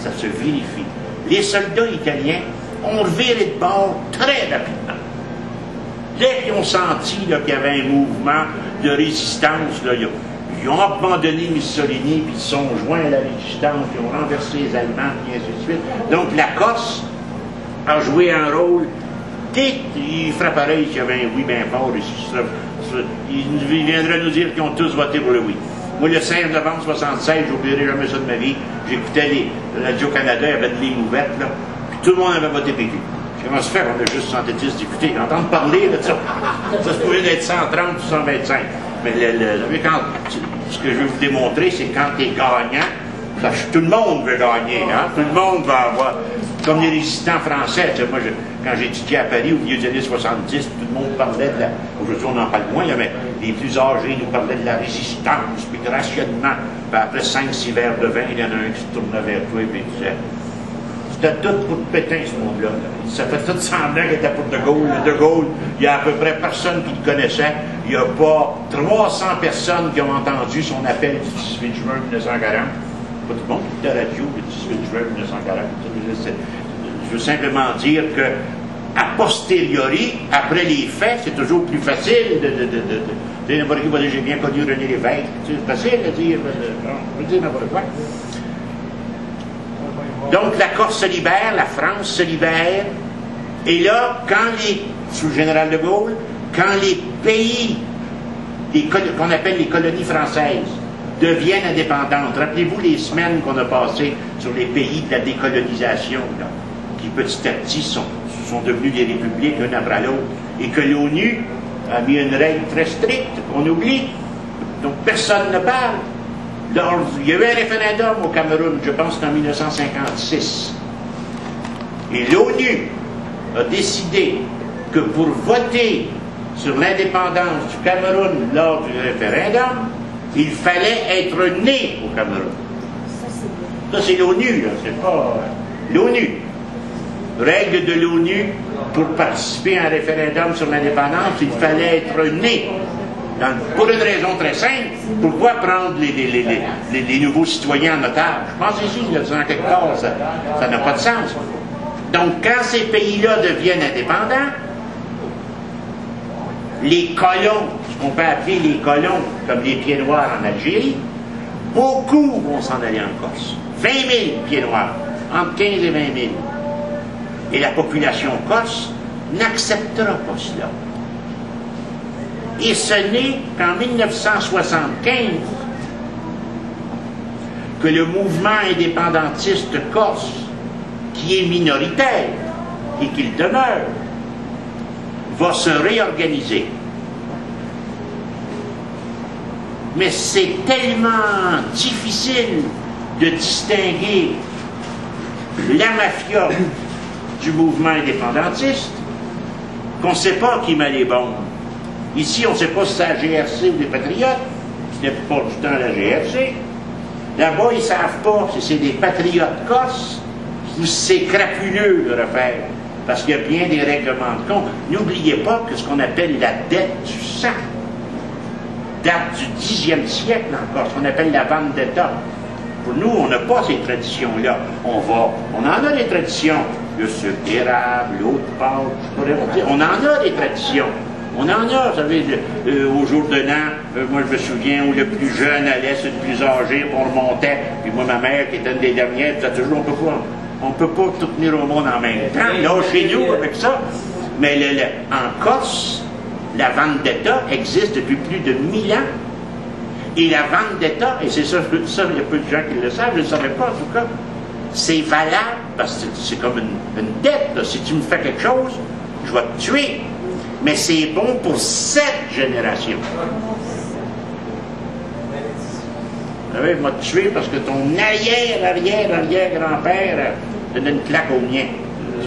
Speaker 1: ça se vérifie. Les soldats italiens ont viré de bord très rapidement. Dès qu'ils ont senti qu'il y avait un mouvement de résistance, là, ils ont abandonné Mussolini, puis ils se sont joints à la résistance, puis ils ont renversé les Allemands, puis ainsi de suite. Donc la Corse a joué un rôle. Dès qu'il ferait pareil s'il y avait un oui bien fort, il viendrait nous dire qu'ils ont tous voté pour le oui. Moi, le 5 novembre 1976, j'oublierai jamais ça de ma vie, j'écoutais Radio-Canada, il y avait de lignes ouvertes, là, puis tout le monde avait voté PQ. Comment se fait qu'on a juste 110 députés? Entendre parler de ça, ça se pouvait être 130 ou 125. Mais ce que je veux vous démontrer, c'est quand tu es gagnant, tout le monde veut gagner, hein? Tout le monde va avoir, comme les résistants français. Moi, quand j'étudiais à Paris au milieu des années 70, tout le monde parlait de la... Aujourd'hui, on en parle moins, là, mais les plus âgés nous parlaient de la résistance, puis de rationnement. Puis après 5-6 verres de vin, il y en a un qui se tournait vers toi et puis il disait... C'était tout pour Pétain, ce monde-là. Ça fait tout semblant qu'il était pour De Gaulle. De Gaulle, il y a à peu près personne qui le connaissait. Il n'y a pas 300 personnes qui ont entendu son appel du 18 juin 1940. Pas tout le monde qui était à la radio le 18 juin 1940. Je veux simplement dire que, a posteriori, après les faits, c'est toujours plus facile de n'importe qui va dire j'ai bien connu René Lévesque. C'est facile de dire, on peut dire n'importe quoi. Donc la Corse se libère, la France se libère, et là, sous le général de Gaulle, quand les pays qu'on appelle les colonies françaises deviennent indépendantes, rappelez-vous les semaines qu'on a passées sur les pays de la décolonisation, là, qui petit à petit sont devenus des républiques l'une après l'autre, et que l'ONU a mis une règle très stricte qu'on oublie, donc personne ne parle. Il y a eu un référendum au Cameroun, je pense qu'en 1956. Et l'ONU a décidé que pour voter sur l'indépendance du Cameroun lors du référendum, il fallait être né au Cameroun. Ça, c'est l'ONU, c'est pas l'ONU. Règle de l'ONU, pour participer à un référendum sur l'indépendance, il fallait être né. Pour une raison très simple, pourquoi prendre les nouveaux citoyens en otage? Pensez-y, là, quelque part, ça n'a pas de sens. Donc, quand ces pays-là deviennent indépendants, les colons, ce qu'on peut appeler les colons, comme les pieds noirs en Algérie, beaucoup vont s'en aller en Corse. 20 000 pieds noirs, entre 15 et 20 000. Et la population corse n'acceptera pas cela. Et ce n'est qu'en 1975 que le mouvement indépendantiste corse, qui est minoritaire et qu'il demeure, va se réorganiser. Mais c'est tellement difficile de distinguer la mafia du mouvement indépendantiste qu'on ne sait pas qui met les bombes. Ici, on ne sait pas si c'est la GRC ou les Patriotes, ce n'est pas du temps la GRC. Là-bas, ils ne savent pas si c'est des Patriotes corses ou si c'est crapuleux de refaire, parce qu'il y a bien des règlements de compte. N'oubliez pas que ce qu'on appelle la dette du sang date du 10e siècle encore, ce qu'on appelle la vendetta. Pour nous, on n'a pas ces traditions-là. On en a des traditions. Le sucre d'érable, l'eau de Pâques, on en a des traditions. On en a, vous savez, au jour de l'an, moi je me souviens où le plus jeune allait sur le plus âgé, puis on remontait, puis moi ma mère qui était une des dernières, disait toujours on peut pas tout tenir au monde en même temps, là chez nous avec ça. Mais en Corse, la vendetta existe depuis plus de 1000 ans. Et la vendetta, et c'est ça, il y a peu de gens qui le savent, je ne le savais pas en tout cas, c'est valable, parce que c'est comme une dette, là. Si tu me fais quelque chose, je vais te tuer. Mais c'est bon pour cette génération. Vous savez, je vais te tuer parce que ton arrière-grand-père donne une claque au mien.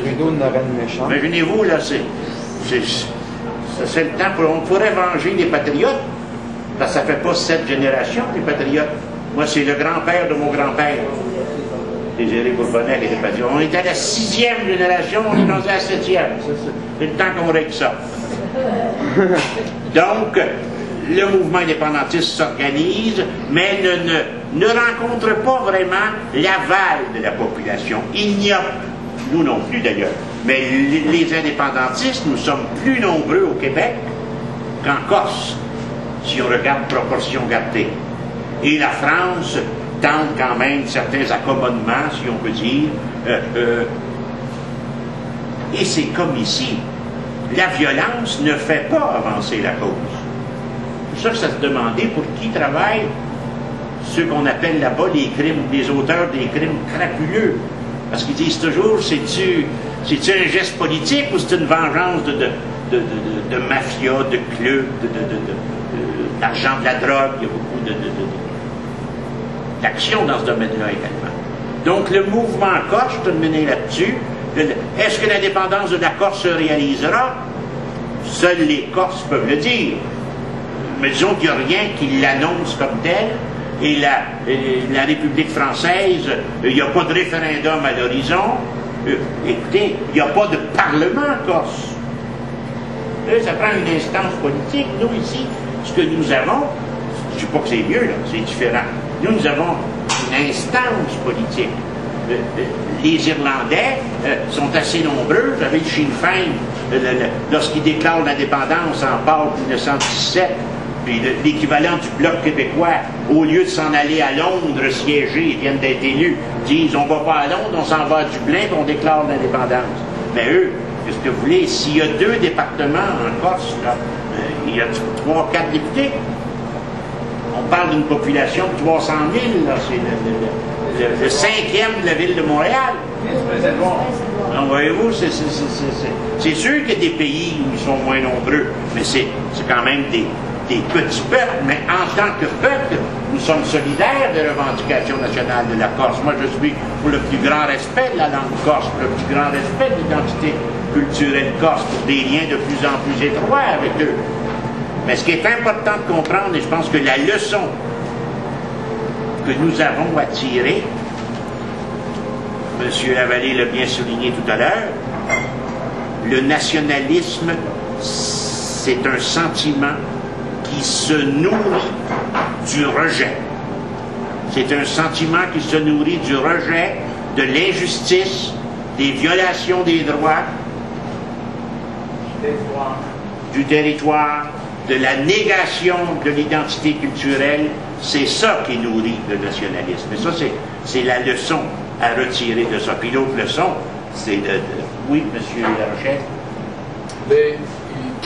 Speaker 3: Trudeau ne rien de méchant.
Speaker 1: Imaginez-vous, là, c'est le temps pour... On pourrait venger les patriotes, parce que ça fait pas 7 générations, les patriotes. Moi, c'est le grand-père de mon grand-père, Désiré Bourbonnais, qui était patriote. On est à la 6e génération, on est rendu à la 7e. C'est le temps qu'on règle ça. Donc, le mouvement indépendantiste s'organise, mais ne rencontre pas vraiment l'aval de la population. Il n'y a, nous non plus d'ailleurs, mais les indépendantistes, nous sommes plus nombreux au Québec qu'en Corse, si on regarde proportion gardée. Et la France tente quand même certains accommodements, si on peut dire. Et c'est comme ici. La violence ne fait pas avancer la cause. C'est pour ça que ça se demandait pour qui travaillent ceux qu'on appelle là-bas les crimes, les auteurs des crimes crapuleux. Parce qu'ils disent toujours, c'est-tu un geste politique ou c'est une vengeance de mafia, de clubs, d'argent de la drogue. Il y a beaucoup d'action dans ce domaine-là également. Donc le mouvement Corse, je te mener là-dessus, est-ce que l'indépendance de la Corse se réalisera? Seuls les Corses peuvent le dire. Mais disons qu'il n'y a rien qui l'annonce comme tel. Et la République française, il n'y a pas de référendum à l'horizon. Écoutez, il n'y a pas de parlement corse. Ça prend une instance politique. Nous, ici, ce que nous avons, je ne dis pas que c'est mieux, là, c'est différent. Nous avons une instance politique. Les Irlandais sont assez nombreux. Vous avez le Sinn Féin, lorsqu'ils déclarent l'indépendance en Pâques 1917, puis l'équivalent du Bloc québécois, au lieu de s'en aller à Londres siéger, ils viennent d'être élus, disent on ne va pas à Londres, on s'en va à Dublin, puis on déclare l'indépendance. Mais eux, qu'est-ce que vous voulez? S'il y a 2 départements en Corse, là, il y a 3 ou 4 députés. On parle d'une population de 300 000, là, c'est le 5e de la ville de Montréal. Donc, voyez-vous, c'est sûr qu'il y a des pays où ils sont moins nombreux, mais c'est quand même des petits peuples, mais en tant que peuple, nous sommes solidaires des revendications nationales de la Corse. Moi, je suis pour le plus grand respect de la langue corse, pour le plus grand respect de l'identité culturelle corse, pour des liens de plus en plus étroits avec eux. Mais ce qui est important de comprendre, et je pense que la leçon que nous avons à tirer, M. Lavallée l'a bien souligné tout à l'heure, le nationalisme, c'est un sentiment qui se nourrit du rejet. C'est un sentiment qui se nourrit du rejet, de l'injustice, des violations des droits, du territoire, de la négation de l'identité culturelle. C'est ça qui nourrit le nationalisme. Et ça, c'est la leçon à retirer de ça. Puis l'autre leçon, c'est oui, M. Larochelle?
Speaker 6: Mais il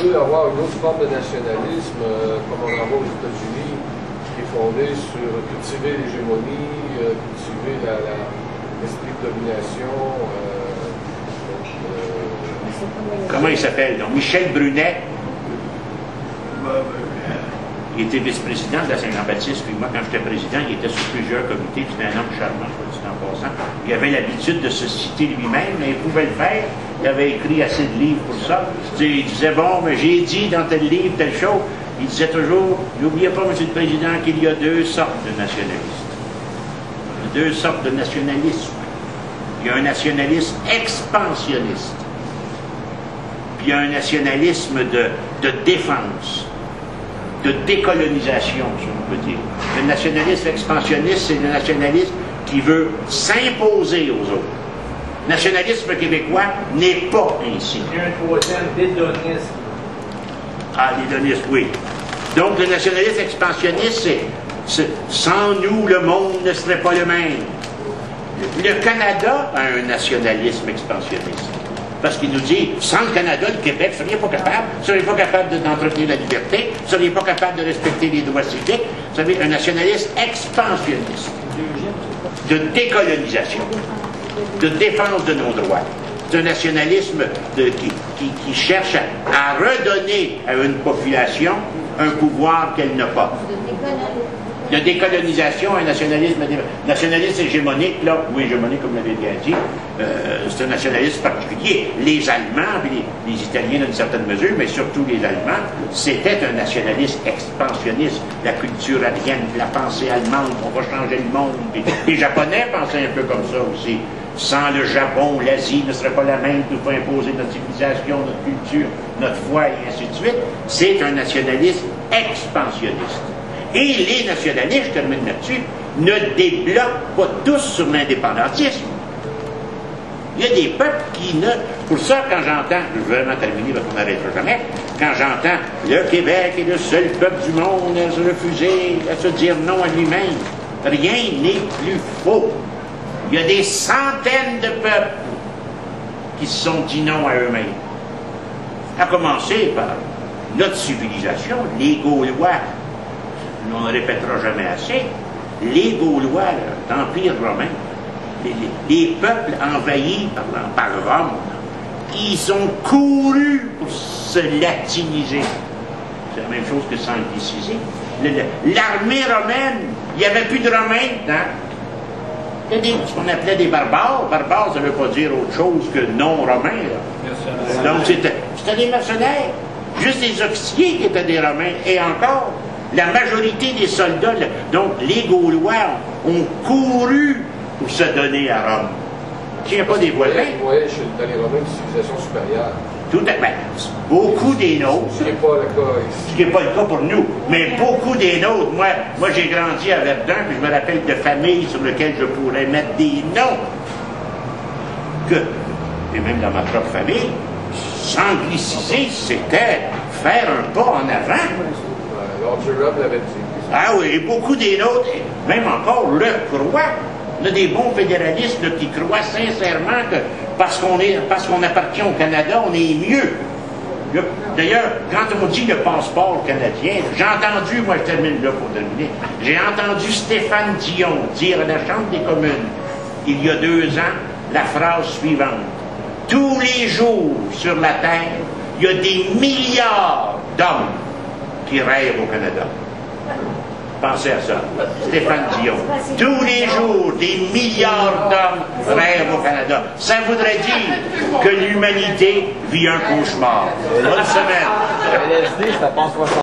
Speaker 6: peut y avoir une autre forme de nationalisme, comme on en voit aux États-Unis, qui est fondée sur cultiver l'hégémonie, cultiver l'esprit de domination.
Speaker 1: Comment il s'appelle? Donc, Michel Brunet, il était vice-président de la Saint-Jean-Baptiste, puis moi, quand j'étais président, il était sur plusieurs comités, c'était un homme charmant, soit dit en passant. Il avait l'habitude de se citer lui-même, mais il pouvait le faire. Il avait écrit assez de livres pour ça. Il disait, bon, mais j'ai dit dans tel livre, telle chose. Il disait toujours, n'oubliez pas, M. le Président, qu'il y a 2 sortes de nationalistes. Il y a 2 sortes de nationalisme. Il y a un nationalisme expansionniste. Puis il y a un nationalisme de défense, de décolonisation, si on peut dire. Le nationalisme expansionniste, c'est le nationalisme qui veut s'imposer aux autres. Le nationalisme québécois n'est pas ainsi.
Speaker 4: Il y a un 3e, l'hédonisme.
Speaker 1: Ah, l'hédonisme, oui. Donc, le nationalisme expansionniste, c'est sans nous, le monde ne serait pas le même. Le Canada a un nationalisme expansionniste. Parce qu'il nous dit, sans le Canada, le Québec, vous ne seriez pas capable. Vous ne seriez pas capable d'entretenir la liberté. Vous ne seriez pas capable de respecter les droits civiques. Vous savez, un nationalisme expansionniste. De décolonisation. De défense de nos droits. C'est un nationalisme qui cherche à redonner à une population un pouvoir qu'elle n'a pas. de décolonisation, un nationalisme hégémonique, là, ou hégémonique comme l'avez bien dit, c'est un nationalisme particulier. Les Allemands, puis les Italiens dans une certaine mesure, mais surtout les Allemands, c'était un nationalisme expansionniste. La culture aryenne, la pensée allemande, on va changer le monde. Puis les Japonais pensaient un peu comme ça aussi. Sans le Japon, l'Asie ne serait pas la même, nous faut imposer notre civilisation, notre culture, notre foi, et ainsi de suite. C'est un nationalisme expansionniste. Et les nationalistes, je termine là-dessus, ne débloquent pas tous sur l'indépendantisme. Il y a des peuples qui ne... Pour ça, quand j'entends, je vais vraiment terminer parce qu'on n'arrêtera jamais, quand j'entends le Québec est le seul peuple du monde à se refuser, à se dire non à lui-même, rien n'est plus faux. Il y a des centaines de peuples qui se sont dit non à eux-mêmes. À commencer par notre civilisation, les Gaulois, on ne répétera jamais assez, les Gaulois, l'Empire romain, les peuples envahis par Rome, ils ont couru pour se latiniser. C'est la même chose que s'angliciser. L'armée romaine, il n'y avait plus de Romains dedans. Il y a ce qu'on appelait des barbares. Barbares, ça ne veut pas dire autre chose que non-romains. Donc, c'était des mercenaires. Juste les officiers qui étaient des Romains. Et encore, la majorité des soldats, donc les Gaulois, ont couru pour se donner à Rome. Je ne tiens pas des voisins.
Speaker 6: Oui, dans les Romains, une civilisation supérieure.
Speaker 1: Tout à fait. Beaucoup des nôtres.
Speaker 6: Ce qui n'est pas le cas ici.
Speaker 1: Ce qui n'est pas le cas pour nous. Mais beaucoup des nôtres. Moi j'ai grandi à Verdun, puis je me rappelle de familles sur lesquelles je pourrais mettre des noms. Et même dans ma propre famille, s'angliciser, c'était faire un pas en avant.
Speaker 6: Lord Durham l'avait dit.
Speaker 1: Ah oui, et beaucoup des nôtres, même encore le croient. On a des bons fédéralistes là, qui croient sincèrement que parce qu'on appartient au Canada, on est mieux. D'ailleurs, quand on dit le passeport canadien, j'ai entendu, moi je termine là pour terminer, j'ai entendu Stéphane Dion dire à la Chambre des communes, il y a 2 ans, la phrase suivante. Tous les jours sur la Terre, il y a des milliards d'hommes qui rêvent au Canada. Pensez à ça. Stéphane Dion. Tous les jours, des milliards d'hommes rêvent au Canada. Ça voudrait dire que l'humanité vit un cauchemar. Bonne semaine.
Speaker 3: LSD, ça pense 60.